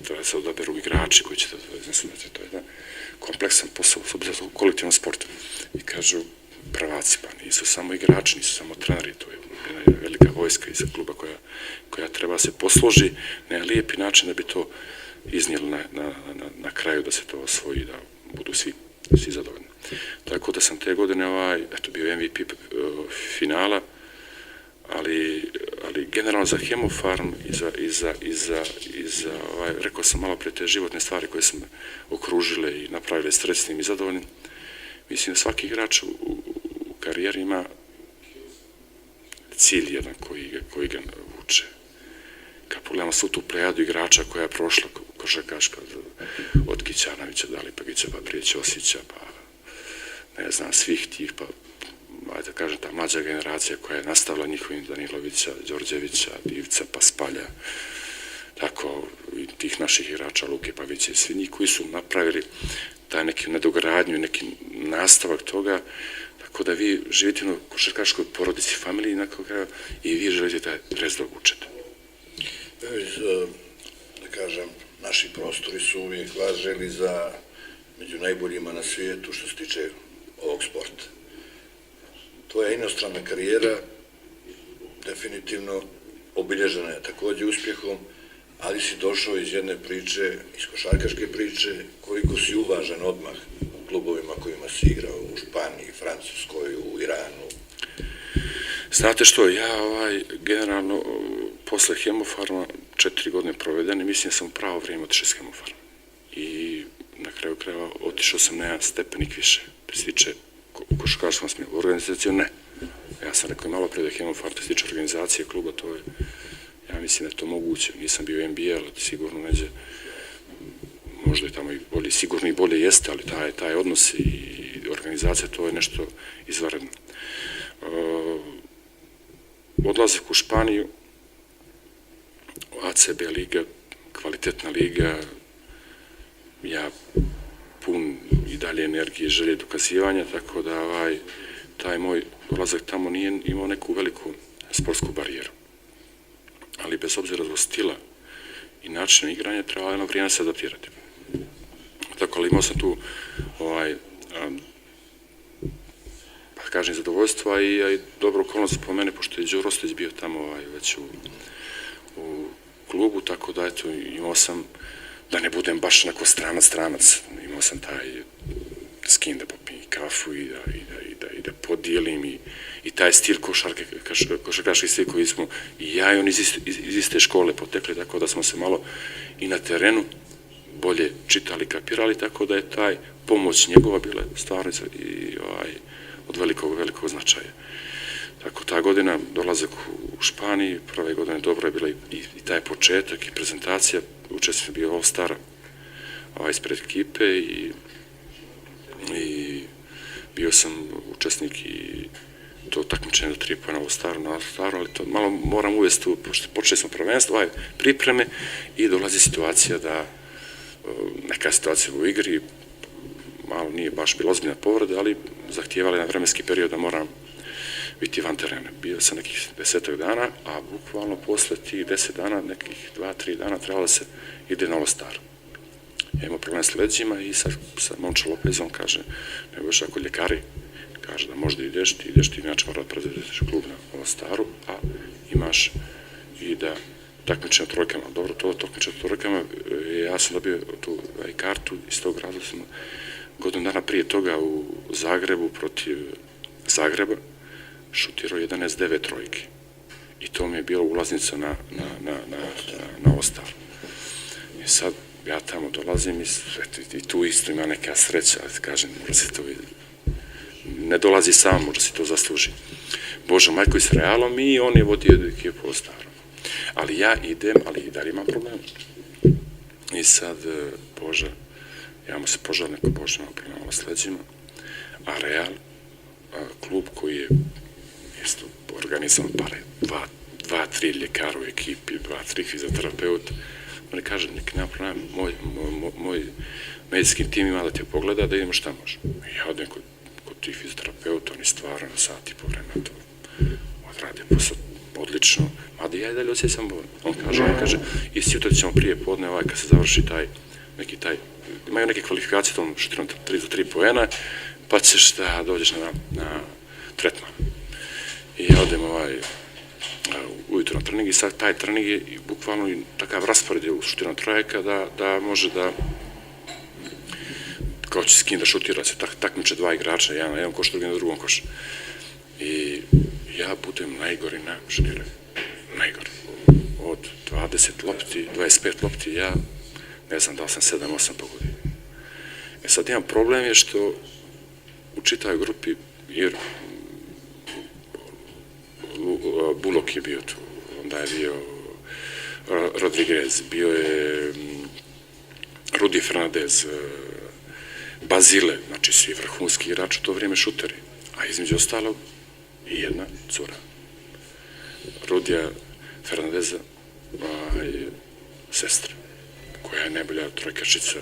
treba se odaberu igrači koji će da iznesu. To je jedan kompleksan posao, s obzirom u kolektivnom sportu. I kažu prvaci, pa nisu samo igrači, nisu samo treneri, to je jedna velika vojska iza kluba koja treba se posloži na lijepi način da bi to iznijeli na kraju, da se to osvoji, da budu svi zadovoljni. Tako da sam te godine bio MVP finala, ali generalno za Hemofarm i za rekao sam malo pre te životne stvari koje su me okružile i napravile srećnim i zadovoljnim. Mislim da svaki igrač u karijeri ima cilj jedan koji ga vuče. Kad pogledamo svu tu plejadu igrača koja je prošla košarkaška od Kićanovića, Dalipagića, pa prije Ćosića, pa ne znam, svih tih, pa ajde da kažem, ta mlađa generacija koja je nastavila njihovim Danilovića, Đorđevića, Divca, pa Spalja, tako i tih naših igrača, Luke Pavića i svi njih koji su napravili taj neki nadogradnju, neki nastavak toga, tako Tako da vi živite u košarkaškoj porodici, familiji na koga i vi želite taj rez da vučete. Da kažem, naši prostori su uvijek važili za među najboljima na svijetu što se tiče ovog sporta. Tvoja inostrana karijera definitivno obilježena je također uspjehom, ali si došao iz jedne priče, iz košarkaške priče, koliko si uvažen odmah u klubovima kojima si igrao, u Španiji, Francuskoj, u Iranu. Znate što, ja generalno posle Hemofarma 4 godine provedene, mislim da sam u pravo vrijeme otišao iz Hemofarma. I na kraju krajeva otišao sam na jedan stepenik više, da se tiče u košarkaškom smislu. Organizaciju ne. Ja sam rekao malo prije da Hemofarm, da se tiče organizacije kluba, to je, ja mislim da je to moguće. Nisam bio NBA, ali sigurno neđe, možda je tamo i bolje, sigurno i bolje jeste, ali taj odnos i organizacija, to je nešto izvanredno. Odlazak u Španiju, ACB liga, kvalitetna liga, ja pun i dalje energije, želje dokazivanja, tako da taj moj odlazak tamo nije imao neku veliku sportsku barijeru. Ali bez obzira zbog stila i načina igranja trebalo jedno vrijeme se adaptirati. Tako, ali imao sam tu pa kažem zadovoljstvo, a i dobro okolnost po mene, pošto je Đuro Ostojić bio tamo već u klubu, tako da eto, imao sam, da ne budem baš neko stranac, imao sam taj skin da popijem kafu i da podijelim i taj stil košarkaški stil koji smo i ja i on iz iste škole potekli, tako da smo se malo i na terenu bolje čitali, kapirali, tako da je taj pomoć njegova bila stvarno od velikog značaja. Tako ta godina, dolazak u Španiji, prve godine dobro je bila i taj početak i prezentacija, učesnik je bio All-Star ispred ekipe i bio sam učesnik i to takmičenje do 3 poena All-Staru, ali to malo moram uvesti, pošto počeli smo prvenstvo, pripreme i dolazi situacija da neka situacija u igri, malo nije baš bila ozbiljna povreda, ali zahtijevala na vremenski period da moram biti van terena. Bio sam nekih 10 dana, a bukvalno posle tih 10 dana, nekih 2-3 dana trebalo da se ide na All-Star. Ja imao problem s leđima i sa Momča Lopezom kaže, nego još ako ljekari, kaže da možda ideš, ti inače mora da prezideš klub na All-Staru, a imaš i da takmičenje u trojkama. Dobro, to takmičenje u trojkama, ja sam dobio tu kartu, iz tog razloga sam godinu dana prije toga u Zagrebu protiv Zagreba šutirao 11-9 trojke. I to mi je bila ulaznica na All-Star. I sad ja tamo dolazim i tu isto ima neka sreća, kažem, ne dolazi sam, možda se to zasluži. Bože, majko i s Realom i on je vodio ekipu All-Staru. Ali ja idem, ali i dalje imam problem. I sad, Bože, ja mu se požalim, neko Bože imam problema s leđima, a Real, klub koji je isto organizovan pare, 2-3 ljekara u ekipi, 2-3 fizioterapeuta, oni kaže, nek nema problema, moj medicinski tim ima da te pogleda, da idemo šta može. Ja odem kod tih fizioterapeuta, oni stvarno na sat i po vremena to odrade posao odlično, mada ja i dalje osjećam bolje. On kaže, i sutra ćemo prije podne, kad se završi imaju neke kvalifikacije, to šutirom 3 poena, pa ćeš da dođeš na tretman. I ja odem ujutro na trening i sad taj trening je bukvalno takav raspored je u šutirom trojaka da može da kao će s kim da šutira, se takmiče 2 igrača, jedan na jednom košu, drugi na drugom košu. I ja budem najgori na šutiranju. Najgori. Od 20 lopti, 25 lopti, ja ne znam da li sam 7-8 pogodio. E sad imam problem je što u čitavoj grupi, jer Bulok je bio tu, onda je bio Rodriguez, bio je Rudi Fernandez, Bazile, znači svi vrhunski igrači u to vrijeme šuteri, a između ostalog i jedna cura. Rudija Fernandeza sestra, koja je najbolja trojkašica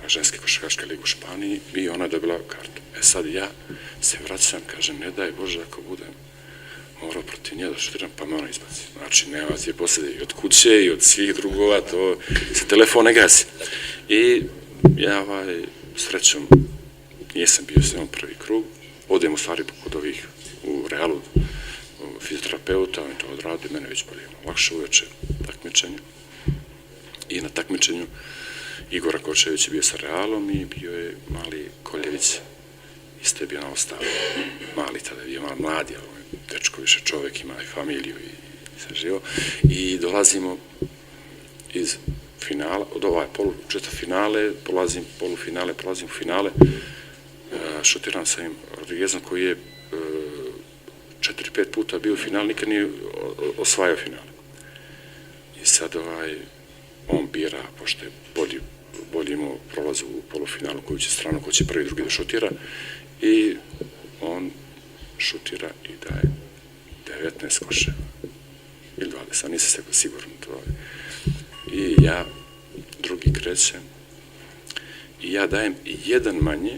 ženske košarkaške lige u Španiji i ona je dobila kartu. Sad ja se vraćam, kažem, ne daj Bože ako budem morao protiv nje da šutiram, pa me ona izbaci. Znači, nema ti je poslije i od kuće i od svih drugova, to se telefon ne gasi. I ja srećom nisam bio s njom prvi krug, odem u stvari kod ovih u Realu fizioterapeuta, on je to odradio, mene već bolje lakše uveče takmičenju. I na takmičenju Igora Kočević je bio sa Realom i bio je mali Koljević, isto je bio na ostavu. Mali tada je bio malo mladi, ali dečko više čovjek, ima i familiju i sve živo. I dolazimo iz finala, od ovaj četvrtfinale, polufinale, prolazim u finale, šutiram sa im Rodriguezom koji je 4-5 puta bio u finalu, nikad nije osvajao finale. I sad on bira, pošto je bolji imao prolazu u polufinalu koju će stranu, ko će prvi, drugi da šutira, i on šutira i daje 19 koševa ili 20, nisam se siguran to. I ja drugi krećem i ja dajem jedan manje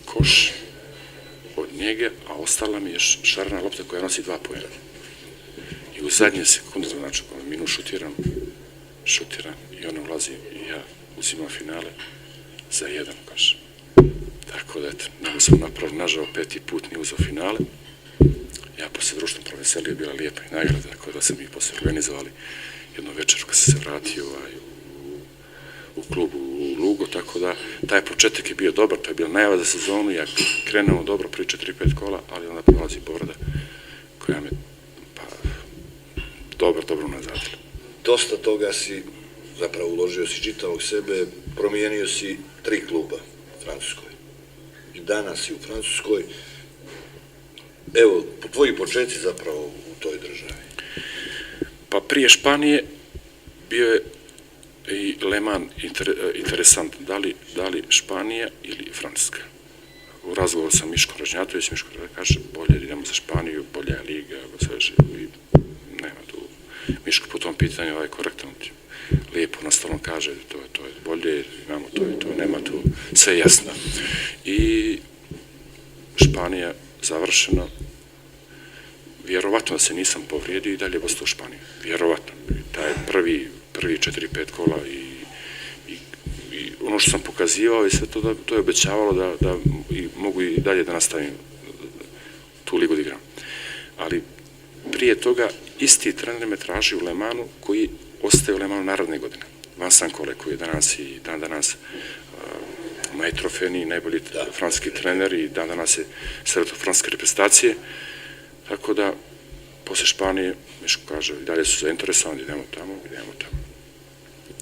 koš od njega, a ostala mi je šarena lopta koja nosi 2 poena. I u zadnje sekunde, znači minut šutiram i ona ulazi i ja uzimam finale za 1 koš. Tako da, eto, nama smo napravili, nažal, 5. put nije uzeo finale. Ja posle društvom proveselio, bila lijepa i nagrada, tako da sam i posle organizovali jednu večer kad sam se vratio u klubu u Lugo, tako da taj početak je bio dobar, to je bila najava za sezonu, ja krenuo dobro prvi 4-5 kola, ali onda prolazi povreda koja me dobro nazadila. Dosta toga si zapravo uložio si čitavog sebe, promijenio si 3 kluba u Francuskoj. I danas si u Francuskoj. Evo, tvoji početci zapravo u toj državi. Pa prije Španije bio je i Le Mans interesant, da li Španija ili Francuska. U razgovoru sa Miškom Ražnjatović, Miško kaže, bolje idemo za Španiju, bolja je liga, i nema tu. Miško po tom pitanju korektan, lijepo na stolom kaže, to je bolje, imamo to i to, nema tu, sve jasno. I Španija završena, vjerovatno da se nisam povrijedio i dalje je ostao u Španiji, vjerovatno. Taj prvi 4-5 kola i ono što sam pokazivao i sve to je obećavalo da mogu i dalje da nastavim tu ligu da igram. Ali prije toga isti trener me traži u Le Mansu koji ostaje u Le Mansu naredne godine. Vincent Collet koji je danas i dan danas Maestro Feni, najbolji francuski trener i dan danas je selektor francuske reprezentacije. Tako da, posle Španije, Miško kaže, i dalje su zainteresovani, idemo tamo.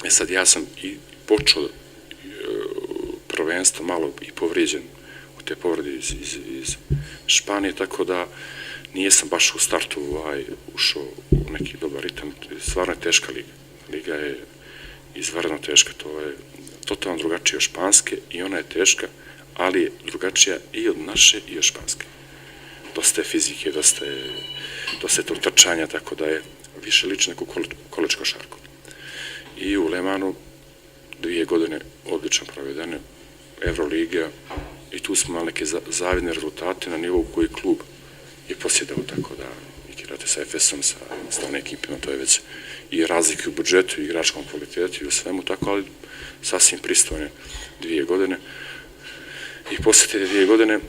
Sad ja sam i počeo prvenstvo malo i povrijeđen u te povrede iz Španije, tako da nijesam baš u startu ušao u neki dobar ritam. Stvarno je teška liga. Liga je izvanredno teška, to je totalno drugačija od španske i ona je teška, ali je drugačija i od naše i od španske. Dosta je fizike, dosta je to trčanja, tako da je više liči neku koleč košarku. I u Le Mansu 2 godine odlično provedene, Euroliga, i tu smo imali neke zavidne rezultate na nivou koji klub je posjedao, tako da igrate sa Efesom, sa stavne ekipima, to je već i razlike u budžetu, i igračkom kvalitetu i u svemu, tako, ali sasvim pristojne 2 godine. I posle te 2 godine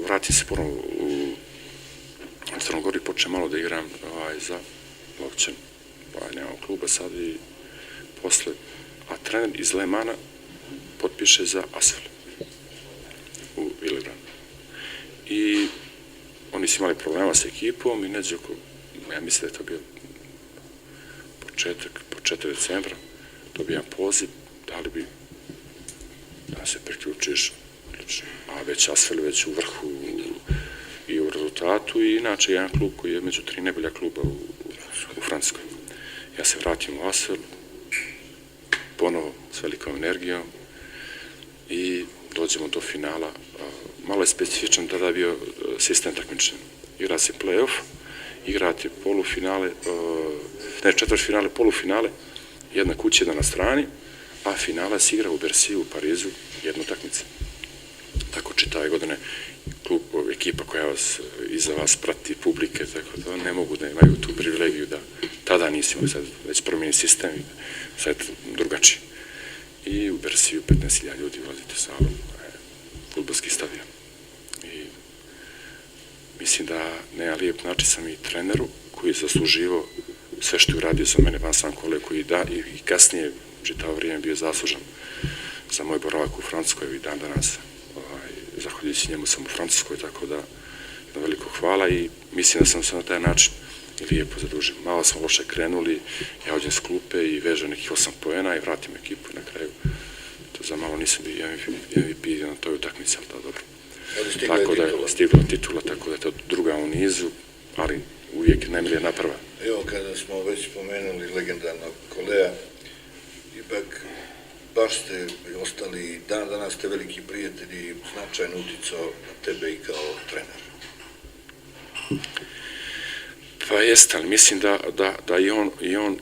vratim se ponovno u Crnogori i počnem malo da igram za Lovćen, nemam kluba sad i posle, a trener iz Le Mansa potpiše za Asvel u Villeurbanne. I oni su imali problema sa ekipom i neđe oko, ja mislim da je to bio početak decembra, dobijam poziv, da li bi da se priključiš, a već Asvel već u vrhu i u rezultatu i inače jedan klub koji je među 3 najbolja kluba u Francuskoj. Ja se vratim u Asvel, ponovo s velikom energijom i dođemo do finala. Malo je specifičan, tada je bio sistem takmičenja. Igra se play-off, igrate polufinaale, četvrtfinale, polufinale, jedna kuća, jedna na strani, a finale se igra u Bersiju u Parizu, jednu utakmicu. Tako čitave godine klub, ekipa koja vas iza vas prati, publike, tako da ne mogu da imaju tu privilegiju da tada nisi imali, sad već promijeni sistem i sad drugačiji. I u Bersiju 15.000 ljudi ulazite u salu, fudbalski stadion. I mislim da na jedan lijep način sam i treneru koji je zasluživao sve što je uradio za mene, van sam kolega koji i kasnije čitavo vrijeme bio zaslužan za moj boravak u Francuskoj i dan danas. Zahvaljujući njemu sam u Francuskoj, tako da veliko hvala i mislim da sam se na taj način i lijepo zadužio. Malo smo loše krenuli, ja ođem s klupe i vežem nekih 8 poena i vratim ekipu i na kraju. To za malo nisam bio MVP na toj utakmici, ali da dobro. Tako da je stigla titula, tako da je to druga u nizu, ali uvijek najmilija naprava. Evo, kada smo već spomenuli legendarnog Kolea, ipak baš ste ostali, danas ste veliki prijatelji i značajno uticao na tebe i kao trener. Pa jeste, ali mislim da i on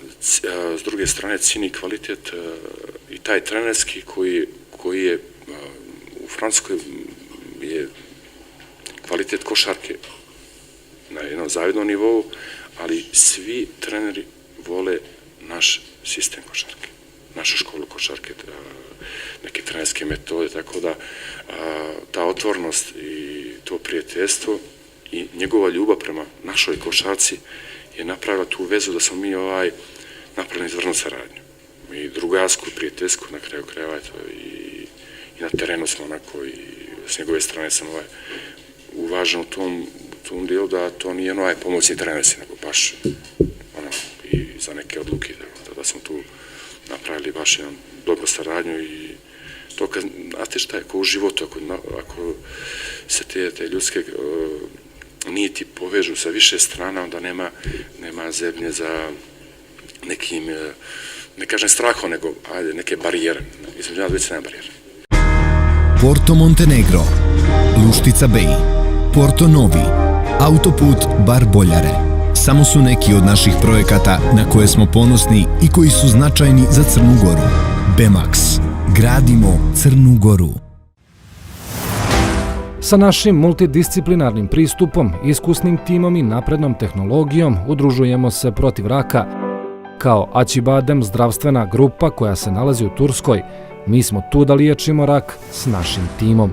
s druge strane cini kvalitet i taj trenerski koji je u Francuskoj je kvalitet košarke na jednom zavidnom nivou, ali svi treneri vole naš sistem košarke, našu školu košarke, neke trenerske metode, tako da ta otvornost i to prijateljstvo i njegova ljubav prema našoj košarci je napravila tu vezu da smo mi napravili izvrnu saradnju. I drugarsku, prijateljsku, na kraju krajeva, i na terenu smo onako, i s njegove strane sam uvažen u tom dijelu da to nije pomoćni trener, nego baš i za neke odluke, da smo tu napravili baš jednu dobru saradnju i to kad, znate šta je, kao u životu, ako se te ljudske niti povežu sa više strana, onda nema zebnje za nekim, ne kažem strahom, nego neke barijere. Između nas već nema barijere. Porto Montenegro, Luštica Bej, Porto Novi, autoput Bar Boljare. Samo su neki od naših projekata na koje smo ponosni i koji su značajni za Crnu Goru. Bemax. Gradimo Crnu Goru. Sa našim multidisciplinarnim pristupom, iskusnim timom i naprednom tehnologijom udružujemo se protiv raka. Kao Acibadem zdravstvena grupa koja se nalazi u Turskoj, mi smo tu da liječimo rak s našim timom.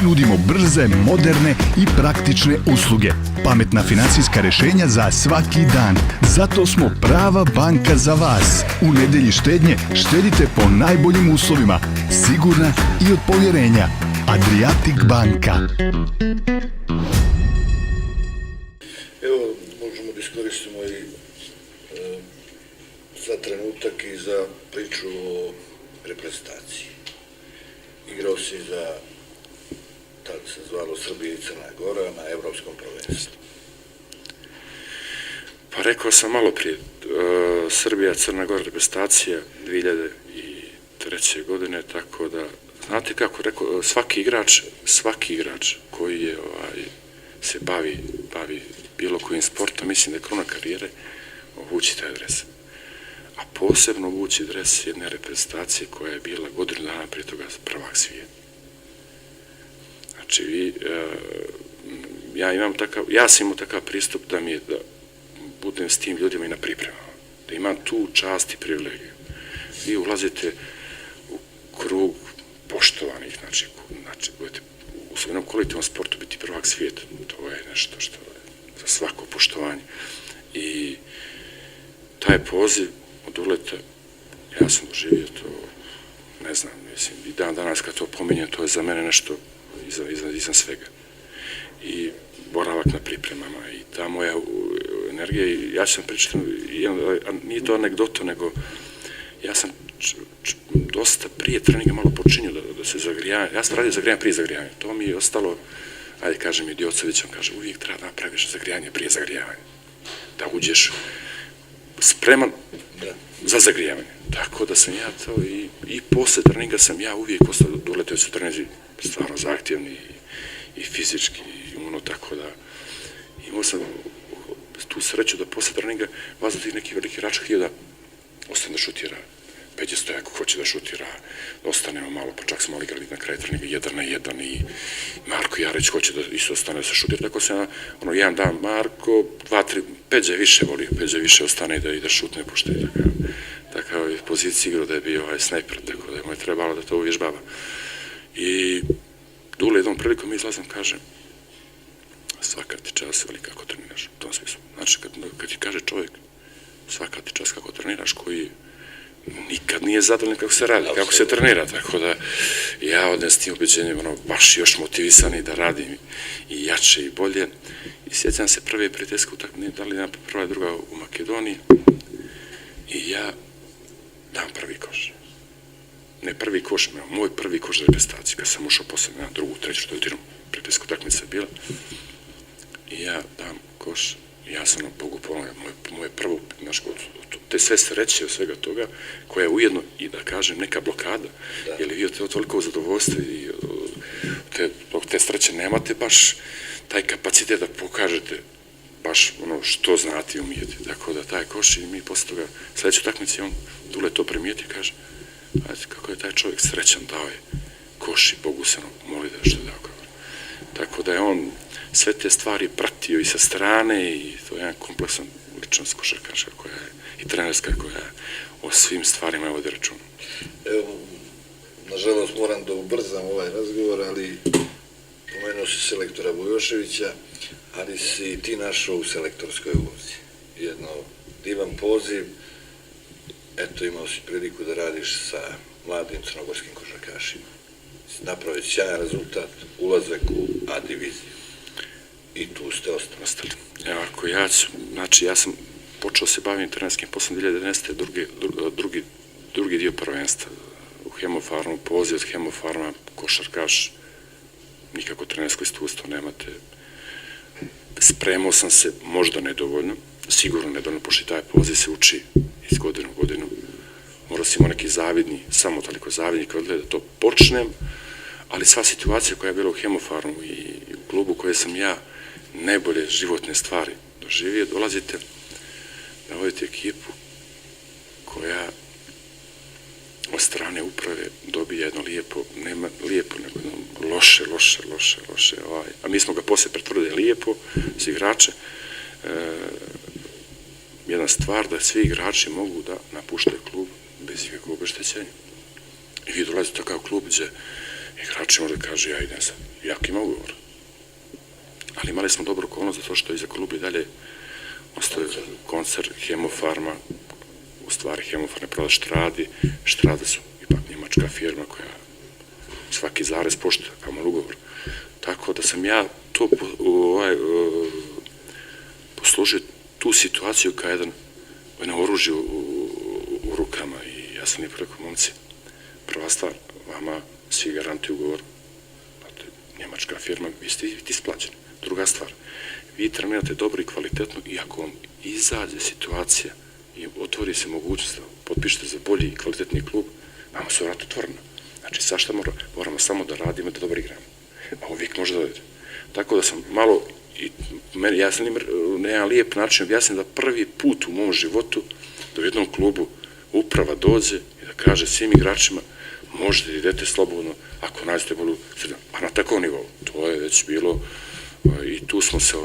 Nudimo brze, moderne i praktične usluge. Pametna financijska rješenja za svaki dan. Zato smo prava banka za vas. U nedelji štednje štedite po najboljim uslovima. Sigurna i od povjerenja. Adriatic banka. Evo, možemo da iskoristimo i za trenutak i za priču o reprezentaciji. Igrao si za, tad se zvalo Srbija i Crna Gora, na Evropskom prvenstvu. Pa rekao sam malo prije, Srbija, Crna Gora, reprezentacija 2003. godine, tako da, znate kako, rekao, svaki igrač koji se bavi bilo kojim sportom, mislim da je kruna karijere, obući taj dres. A posebno obući dres jedne reprezentacije koja je bila godinu dana prije toga prvak svijeta. Znači, ja sam imao takav pristup da budem s tim ljudima i na pripremama, da imam tu čast i privilegiju. Vi ulazite u krug poštovanih, znači budete u svojom kolektivnom sportu biti prvak svijeta, to je nešto što je za svako poštovanje. I taj poziv od uleta, ja sam doživio to, ne znam, mislim, i dan danas kad to pominjem, to je za mene nešto iznad svega. I boravak na pripremama i ta moja energija, i ja sam pričao, nije to anegdota, nego ja sam dosta prije treninga malo počinio da se zagrijavam. Ja sam radio zagrijavanje prije zagrijavanja. To mi je ostalo, ajde kažem i Diocović, on kaže, uvijek treba da napraviš zagrijavanje prije zagrijavanja. Da uđeš spreman za zagrijavanje. Tako da sam ja to i posle treninga sam ja uvijek ostao, doletio su treneri stvarno zahtjevni i fizički i tako da imao sam tu sreću da posle treninga vas za tih nekih velikih igrača htio da ostane da šutira. Peđe Stojak hoće da šutira, ostanemo malo, pa čak smo igrali na kraju treninga 1-1 i Marko Jarić hoće da isto ostane da se šutira. Tako se jedan dan Marko, 2-3, Peđa više volio, Peđa više ostane i da šutne, pošto je takav poziciji igrao da je bio snajper, tako da je mu je trebalo da to uvježbava. I Dule jednom prilikom izlazom kaže, svaka ti čast, ali kako treniraš, u tom smislu. Znači, kad ti kaže čovjek, svaka ti čast kako treniraš, koji nikad nije zadovoljan kako se radi, kako se trenira, tako da ja odem s tim ubeđenjem, baš još motivisani da radim i jače i bolje. I sjećam se prve prijateljske utakmice, da li prva i druga u Makedoniji, i ja dam prvi koš. Ne prvi koš, moj prvi koš za reprezentaciju, kad sam ušao posle na drugu, treću, četvrtu prijateljska utakmica je bila, i ja dam koš, ja sam na Bogu pomogao, moje prvo, te sve sreće od svega toga, koja je ujedno, i da kažem, neka blokada, jer vi od toliko zadovoljstva i te sreće nemate baš taj kapacitet da pokažete baš ono što znate i umijete. Tako da taj koš, i mi posle toga sledeću utakmicu, on Dule to primijeti i kaže, kako je taj čovjek srećan, dao je koš i Bogu se moli da što je dao. Tako da je on sve te stvari pratio i sa strane, i to je jedan kompleksan ličnost košarkaška koja je i trenerska, koja o svim stvarima vodi računa. Evo, nažalost moram da ubrzam ovaj razgovor, ali pomenuo si selektora Vujoševića, ali si ti našao u selektorskoj ulozi. Jedno divan poziv, eto imao si priliku da radiš sa mladim crnogorskim košarkašima. Napraviti sjajan rezultat, ulazak u A diviziju. I tu ste ostali. Evo, ako ja sam počeo se baviti trenerskim poslom 2011. drugi dio prvenstva. U Hemofarmu, poziv od Hemofarma, košarkaš, nikako trenersko iskustvo nemate. Spremao sam se, možda nedovoljno, sigurno nedovoljno, pošto taj poziv se uči iz godine u godinu. Morao sam imao neki zavidni, samo toliko zavidni koji odgleda da to počnem, ali sva situacija koja je bila u Hemofarmu i u klubu koje sam ja najbolje životne stvari doživio, dolazite da vodite ekipu koja od strane uprave dobije jedno lijepo, nema lijepo, nego jedno loše, a mi smo ga poslije pretvrdili lijepo s igrače, jedna stvar da svi igrači mogu da napuštaju klub bez ikakvog obeštećenja. I vi dolazite takav klub gdje igrači možda kaže, ja idem sad, jak ima ugovor. Ali imali smo dobru okolnost zato što iza kluba i dalje ostaje koncert Hemofarma, u stvari Hemofarma proda Štradi, Štrada su ipak njemačka firma koja svaki zarez poštuje kao mal ugovor. Tako da sam ja to poslužio tu situaciju kao jedno oružje u rukama, i ja sam nije rekao, momci, prva stvar, vama svi garantuju ugovor, njemačka firma, vi ste isplaćeni. Druga stvar, vi trenirate dobro i kvalitetno, i ako vam izađe situacija i otvori se mogućnost da potpišete za bolji i kvalitetni klub, vama su vrata otvorena. Znači, sad šta moramo samo da radimo, da dobro igramo. A uvijek može da dojde. Tako da sam malo, ja sam na jedan lijep način objasnio da prvi put u mom životu da u jednom klubu uprava dođe i da kaže svim igračima, možete da idete slobodno ako nađete bolju sredinu. A na takvom nivou. To je već bilo, i tu smo se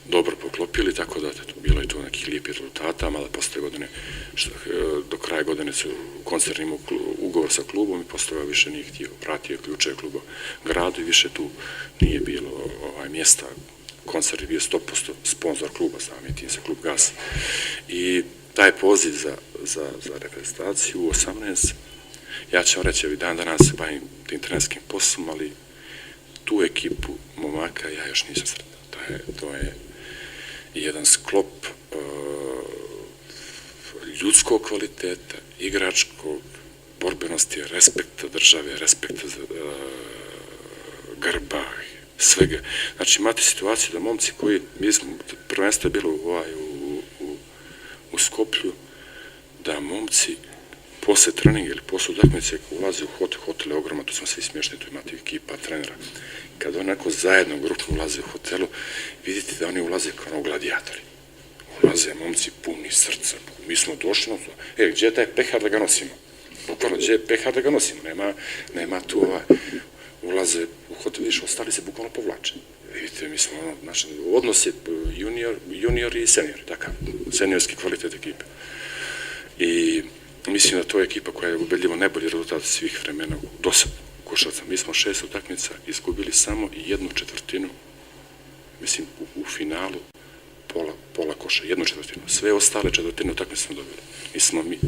dobro poklopili, tako da bilo je to nekih lijepih rezultata, mada posle godine, do kraja godine su koncert imao ugovor sa klubom i posle toga više nije htio, vratio ključeve kluba gradu i više tu nije bilo mjesta. Koncert je bio 100% sponsor kluba, samim tim se klub gasi. I taj poziv za reprezentaciju u 18, ja ću vam reći, dan danas se bavim tim trenerskim poslom, ali tu ekipu momaka ja još nisam sretao. To je jedan sklop ljudskog kvaliteta, igračkog, borbenosti, respekta države, respekta grba, svega. Znači, imate situaciju da momci koji, mi smo, prvenstvo je bilo u Skoplju, da momci posle treninga ili posle utakmice ulaze u hotel je ogromno, tu smo svi smješni, tu imate ekipa, trenera. kad onako zajedno grupno ulaze u hotelu, vidite da oni ulaze kao gladijatori. Ulaze momci puni srca. Mi smo došli na to. Gdje je taj pehar da ga nosimo? Bukvalno, gdje je pehar da ga nosimo? Nema tu ulaze u hotel, vidiš, ostali se bukvalno povlače. Vidite, mi smo, naš odnos je junior i senior, takav, seniorski kvalitet ekipe. I mislim da to je ekipa koja je ubedljivo najbolji rezultat svih vremena do sad košarca. Mi smo 6 utakmica izgubili samo 1/4, mislim, u finalu pola koša, 1/4. Sve ostale četvrtine utakmice smo dobili.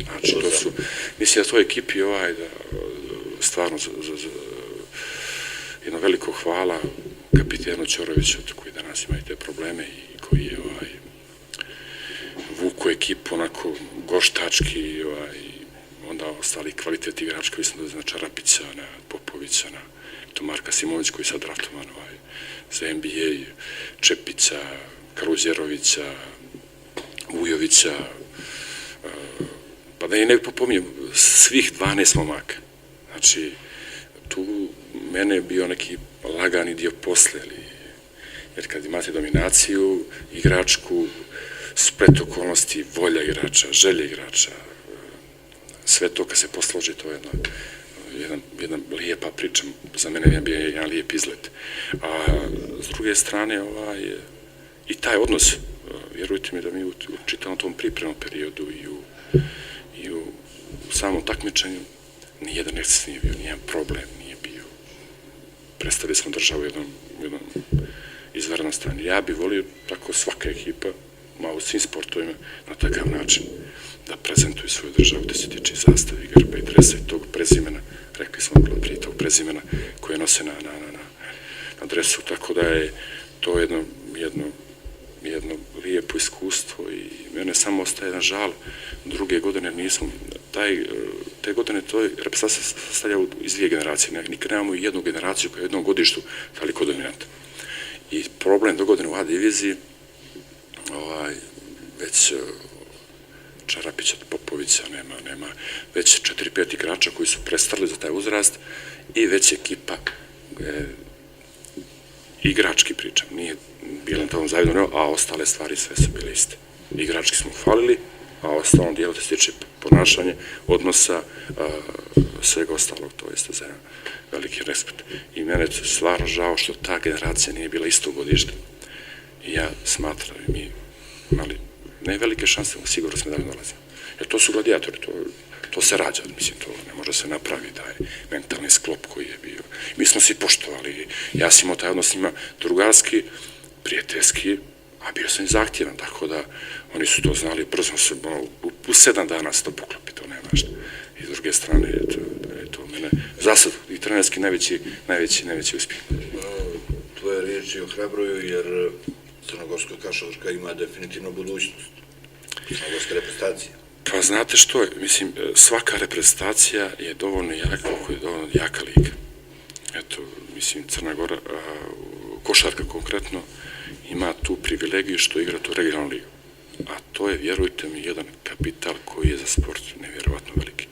Znači, to su, mislim da to je ekipi da stvarno za jedno veliko hvala kapitenu Ćoroviću, koji danas ima i te probleme i koji je vuku ekipu onako goštački, onda ostali kvalitet igrača koji sam dozna Čarapića, Popovića, Marka Simović koji je sad draftovan za NBA, Čepića, Karuđerovića, Vujovića, pa da i ne popominjem, svih 12 momaka. Znači, tu mene je bio neki lagani dio posle, jer kad imate dominaciju igračku, splet okolnosti, volja igrača, želja igrača, sve to kad se posloži, to je jedna lijepa priča, za mene je bio jedan lijep izlet. A s druge strane, i taj odnos, vjerujte mi da mi u čitavom tom pripremnom periodu i u samom takmičenju nijedan eksces nije bio, nijedan problem nije bio. Predstavili smo državu jednom izvanrednom stanju. Ja bih volio tako svaka ekipa, malo u svim sportovima, na takav način da prezentuju svoju državu, da se tiče zastave, grba i dresa i tog prezimena, rekli smo prije tog prezimena koje nose na dresu, tako da je to jedno lijepo iskustvo i mene samo ostaje jedan žal druge godine, nismo, te godine to je reprezentacija sastavlja iz 2 generacije, nikad nemamo jednu generaciju koja je u jednom godištu toliko dominanta. I problem do godine u A diviziji, već Čarapića, Popovića nema, već 4-5 igrača koji su prestarili za taj uzrast i već ekipa igrački pričam, nije bilo na tom zavidno, a ostale stvari sve su bile iste. Igrački smo hvalili, a ostalom dijelu se tiče ponašanje, odnosa, svega ostalog, to jeste za veliki respekt. I mene je stvarno žao što ta generacija nije bila isto godište. I ja smatram da mi imali ne velike šanse, sigurno smo da dolazimo. Jer to su gladijatori, to se rađa, mislim, to ne može se napraviti, taj mentalni sklop koji je bio. Mi smo svi poštovali, ja sam imao taj odnos s njima drugarski, prijateljski, a bio sam i zahtjevan, tako da oni su to znali, brzo se, u 7 dana se to poklopi, to nema što. I s druge strane, je to mene, za sad, i trenerski najveći uspjeh. Tvoje riječi ohrabruju, jer crnogorska košarka ima definitivno budućnost. Crnogorska reprezentacija. Pa znate što je, mislim, svaka reprezentacija je dovoljno jaka, koliko je dovoljno jaka liga. Eto, mislim, Crna Gora, košarka konkretno, ima tu privilegiju što igra tu regionalnu ligu. A to je, vjerujte mi, jedan kapital koji je za sport nevjerovatno veliki.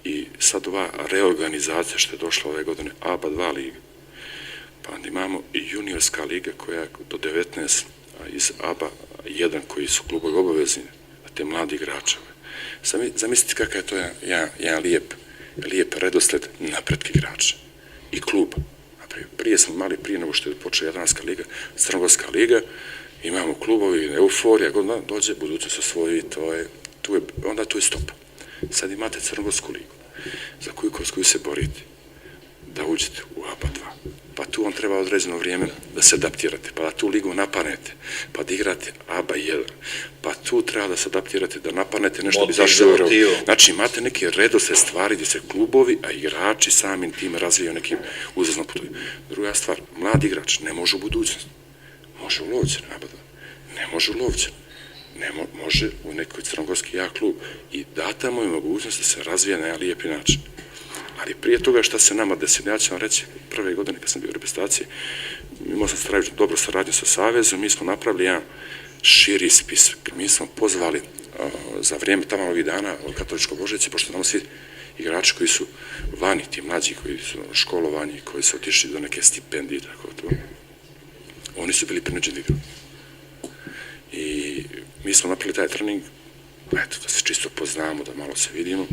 I sad ova reorganizacija što je došla ove godine, ABA 2 liga, pa onda imamo i juniorska liga koja je do 19, a iz ABA 1 koji su klubovi obavezni, te mladi igrače. Zamislite kakav je to jedan lijep redosled napretki igrača i kluba. Prije smo imali, prije nego što je počela Jadranska liga, Crnogorska liga, imamo klubovi, euforija, dođe, budućnost osvoji, onda to je stop. Sad imate Crnogorsku ligu, za koju se borite, da uđete u ABA 2. Pa tu vam treba određeno vrijeme da se adaptirate, pa da tu ligu napanete, pa da igrate ABA 1, pa tu treba da se adaptirate, da napanete nešto bi zašli u Europu. Znači imate neke redosne stvari gdje se klubovi, a igrači samim tim razvijaju nekim uzaznom putovima. Druga stvar, mladi igrač ne može u budućnost, može u Lovćan, ABA 2, ne može u Lovćan, može u nekoj crnogorski jak klub i data mu je mogućnost da se razvija na jedan lijepi način. Ali prije toga šta se nama desilo, ja ću vam reći, prve godine kad sam bio u reprezentaciji, imao sam dobro saradnju sa Savezom, mi smo napravili jedan širi spisak. Mi smo pozvali za vrijeme tamo ovih dana od katoličkog Božića, pošto tamo svi igrači koji su vani, ti mlađi koji su na školovanju, koji su otišli do neke stipendije, tako to, oni su bili prinuđeni igru. I mi smo napravili taj trening, eto, da se čisto poznamo, da malo se vidimo.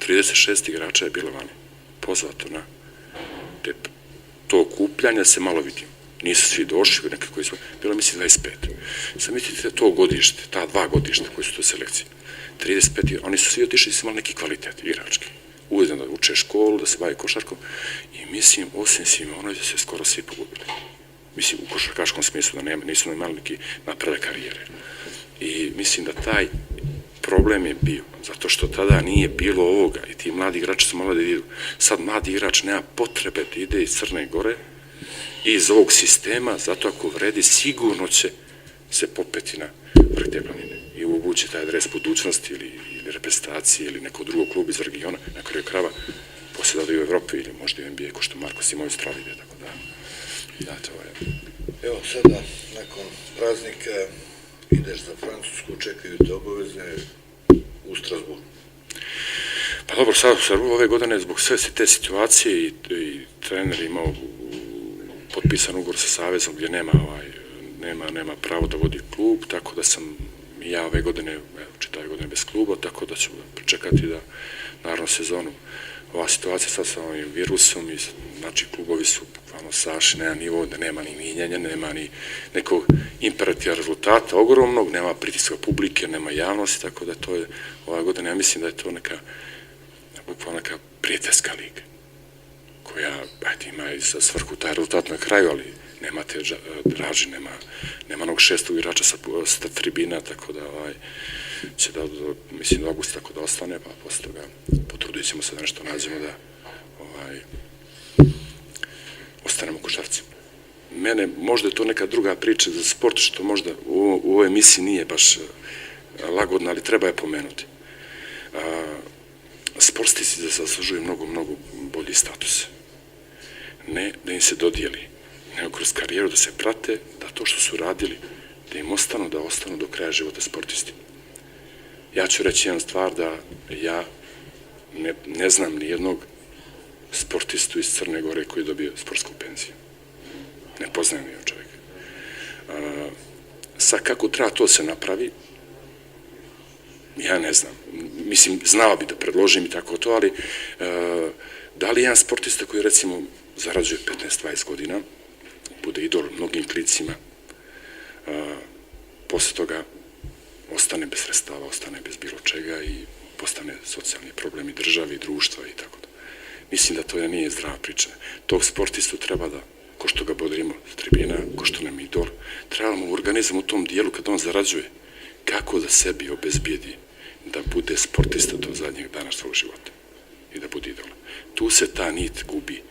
36 igrača je bilo vani, pozvato na to okupljanje, se malo vidimo. Nisu svi došli, neki koji su, bilo mislim 25. Sad mislite to godište, ta 2 godišta koji su to selekcije. 35, oni su svi otišli, su imali neki kvalitet igrački. Ujedno da uče školu, da se bave košarkom i mislim, osim svima, ono se skoro svi pogubili. Mislim, u košarkaškom smislu da nisu imali neki napredak karijere. I mislim da taj problem je bio, zato što tada nije bilo ovoga i ti mladi igrači su morali da idu. Sad mladi igrač nema potrebe da ide iz Crne Gore i iz ovog sistema, zato ako vredi, sigurno će se popeti na vrh te planine i uvući taj adres budućnosti ili reprezentacije ili neko drugo klub iz regiona, na kraju krava, poslije da u Evropi ili možda u NBA, ko što Marko Simović Australije, tako da. Evo sada, nakon praznika, ideš za Francusku, čekaju te obaveze u Strasbourgu. Pa dobro, sad ove godine zbog sve te situacije i trener imao potpisan ugovor sa Savezom gdje nema pravo da vodi klub, tako da sam ja ove godine, čitave godine bez kluba, tako da ću pričekati da naravno sezonu ova situacija sad sa ovim virusom i znači klubovi su bukvalno sašli na nivo da nema ni minjanja, nema ni nekog imperativa rezultata ogromnog, nema pritiska publike, nema javnosti, tako da to je ova godina, ja mislim da je to bukvalno neka prijateljska liga koja ima i za svrhu taj rezultat na kraju, ali nema te draži, nema onog 6. igrača sa tribina, tako da će da, mislim, do augusta tako da ostane, pa posle toga potrudit ćemo se da nešto nađemo da ostanemo košarci. Mene, možda je to neka druga priča za sport, što možda u ovoj emisiji nije baš lagodna, ali treba je pomenuti. Sportisti zaslužuju mnogo bolji status. Ne da im se dodijeli, nego kroz karijeru da se prate, da to što su radili, da im ostanu do kraja života sportisti. Ja ću reći jednu stvar, da ja ne znam ni jednog sportistu iz Crne Gore koji je dobio sportsku penziju. Ne poznajem ni čovjeka. Sad kako treba to se napravi, ja ne znam. Mislim, znao bi da predložim i tako to, ali da li jedan sportista koji recimo zarađuje 15-20 godina, bude idol mnogim klicima, posle toga ostane bez sredstava, ostane bez bilo čega i postane socijalni problemi države i društva i tako da. Mislim da to nije zdrava priča. Tog sportistu treba da, ko što ga bodrimo s tribina, ko što nam je idol, trebamo u organizmu u tom dijelu kad on zarađuje, kako da sebi obezbijedi da bude sportista do zadnjeg dana svog života i da bude idol. Tu se ta nit gubi.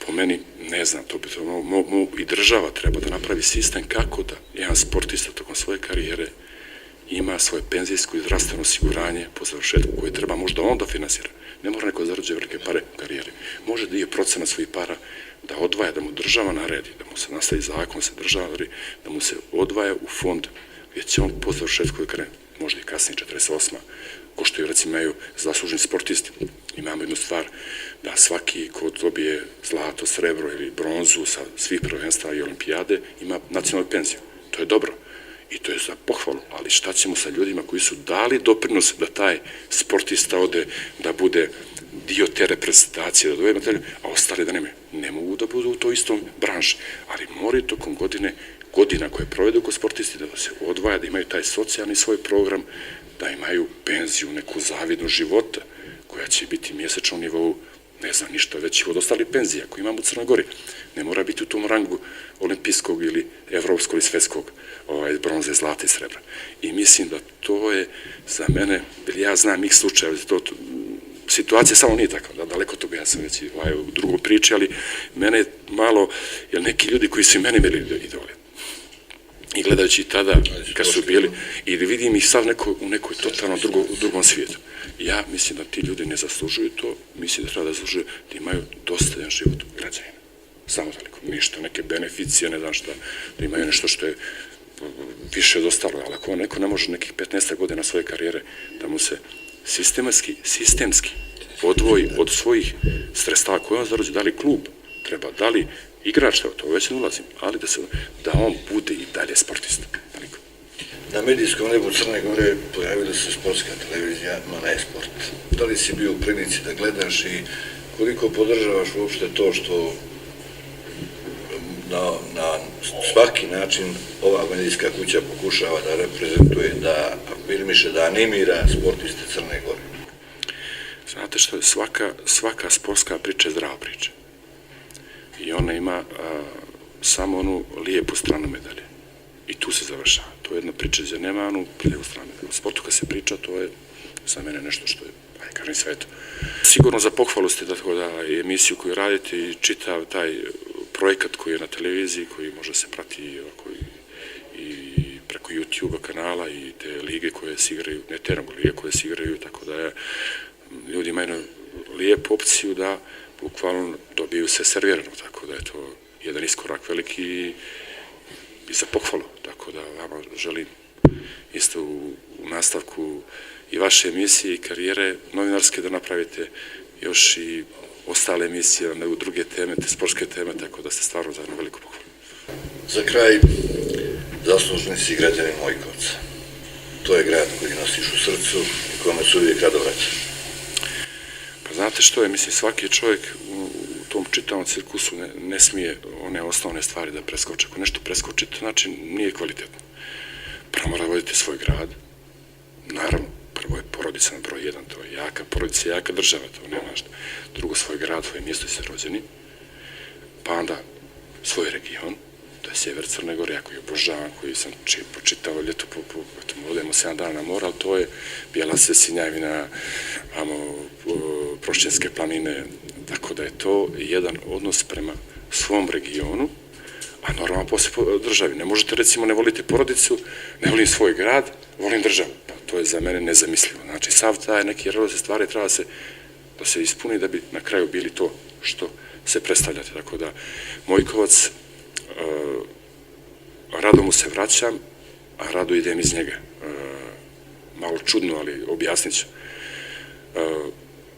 Po meni, ne znam, to bi i država treba da napravi sistem kako da jedan sportista tokom svoje karijere ima svoje penzijsko i zdravstveno osiguranje po završetku koje treba možda on da finansira. Ne mora neko zarađuje velike pare u karijeri. Može dio procena svojih para da odvaja, da mu država naredi, da mu se nastavi zakon, se država, da mu se odvaja u fond gdje će on po završetku karijere, možda i kasnije 48. ko što je recimo imaju zasluženi sportisti. Imamo jednu stvar da svaki ko dobije zlato, srebro ili bronzu sa svih prvenstva i olimpijade ima nacionalnu penziju. To je dobro i to je za pohvalu, ali šta ćemo sa ljudima koji su dali doprinos da taj sportista ode, da bude dio te reprezentacije, da dobije medalju, a ostali da ne mogu da budu u toj istom branži, ali moraju tokom godina koje provedu kod sportisti da se odvaja, da imaju taj socijalni svoj program, da imaju penziju, neku zavidnu života, koja će biti mjesečno u nivou, ne znam, ništa veći od ostalih penzija koje imamo u Crnoj Gori. Ne mora biti u tom rangu olimpijskog ili evropskog ili svetskog bronze, zlata i srebra. I mislim da to je za mene, jer ja znam ih slučajeva, situacija samo nije takva, da daleko od toga, ja sam već u drugom priči, ali mene malo, jer neki ljudi koji su i mene bili idoli, i gledajući tada kad su bili, i da vidim ih sad u nekoj totalno drugom svijetu. Ja mislim da ti ljudi ne zaslužuju to, mislim da treba da zaslužuju da imaju dostojan život u građanima. Samo toliko, ništa, neke beneficije, ne znam šta, da imaju nešto što je više od ostalo, ali ako neko ne može nekih 15 godina svoje karijere da mu se sistemski odvoji od svojih sredstava koje on zarađuje, da li klub treba, da li igrač, to već ne ulazim, ali da on bude i dalje sportista. Na medijskom nebu Crne Gore pojavila se sportska televizija Mana je sport. Da li si bio u prilici da gledaš i koliko podržavaš uopšte to što na svaki način ova medijska kuća pokušava da reprezentuje, da afirmiše, da animira sportiste Crne Gore? Znate što je, svaka sportska priča je zdrava priča. I ona ima samo onu lijepu stranu medalje. I tu se završava. To je jedna priča gdje nema onu lijepu stranu medalje. U sportu kad se priča, to je za mene nešto što je, ajde kažem, sveto. Sigurno za pohvalu ste da emisiju koju radite i čitav taj projekat koji je na televiziji, koji može se prati i preko YouTube kanala i te lige koje se igraju, ne te lige koje se igraju, tako da ljudi imaju jednu lijepu opciju da bukvalno dobiju se servirano, tako da je to jedan iskorak veliki i za pohvalu, tako da vama želim isto u nastavku i vaše emisije i karijere novinarske da napravite još i ostale emisije, u druge teme, te sportske teme, tako da ste stvarno za jednu veliku pohvalu. Za kraj, zaslužni si građanin Mojkovca. To je grad koji nosiš u srcu i kome se uvijek rado vraća. Pa znate što je, mislim, svaki čovjek u tom čitavom cirkusu ne smije one osnovne stvari da preskoče. Ako nešto preskoči, to znači nije kvalitetno. Prvo mora voditi svoj grad, naravno, prvo je porodica na broj 1, to je jaka porodica, jaka država, to nema što. Drugo, svoj grad, svoje mjesto i se rođeni, pa onda svoj region, to je sjever Crne Gore, ja koji obožavam, koji sam počitao ljeto, odemo 7 dana na mora, ali to je Bjelase, Sinjavina, Prošćenske planine, tako da je to jedan odnos prema svom regionu, a normalno poslije državi. Ne možete, recimo, ne volite porodicu, ne volim svoj grad, volim državu. Pa to je za mene nezamislivo. Znači, sav taj neki redoslijed stvari treba da se ispuni da bi na kraju bili to što se predstavljate. Tako da, Mojkovac, rado mu se vraćam, a rado idem iz njega. Malo čudno, ali objasnit ću.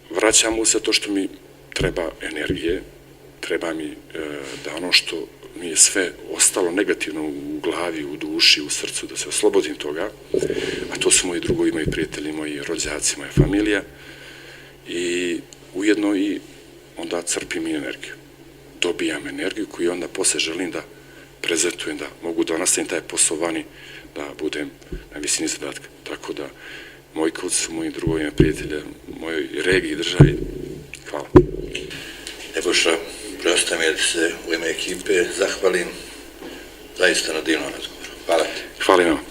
Vraćam mu se to što mi treba energije, treba mi da ono što mi je sve ostalo negativno u glavi, u duši, u srcu, da se oslobodim toga, a to su moji drugovi, moji prijatelji, moji rođaci, moja familija, i ujedno i onda crpim i energiju. Dobijam energiju koju onda posle želim da prezentujem, da mogu da nastavim taj posao vani, da budem na visini zadatka. Tako da, Mojkovci su moji drugovi, prijatelji, mojoj regiji i državi. Hvala. Nebojša, preostaje mi da se u ime ekipe zahvalim zaista na divnom razgovoru. Hvala ti. Hvala vam.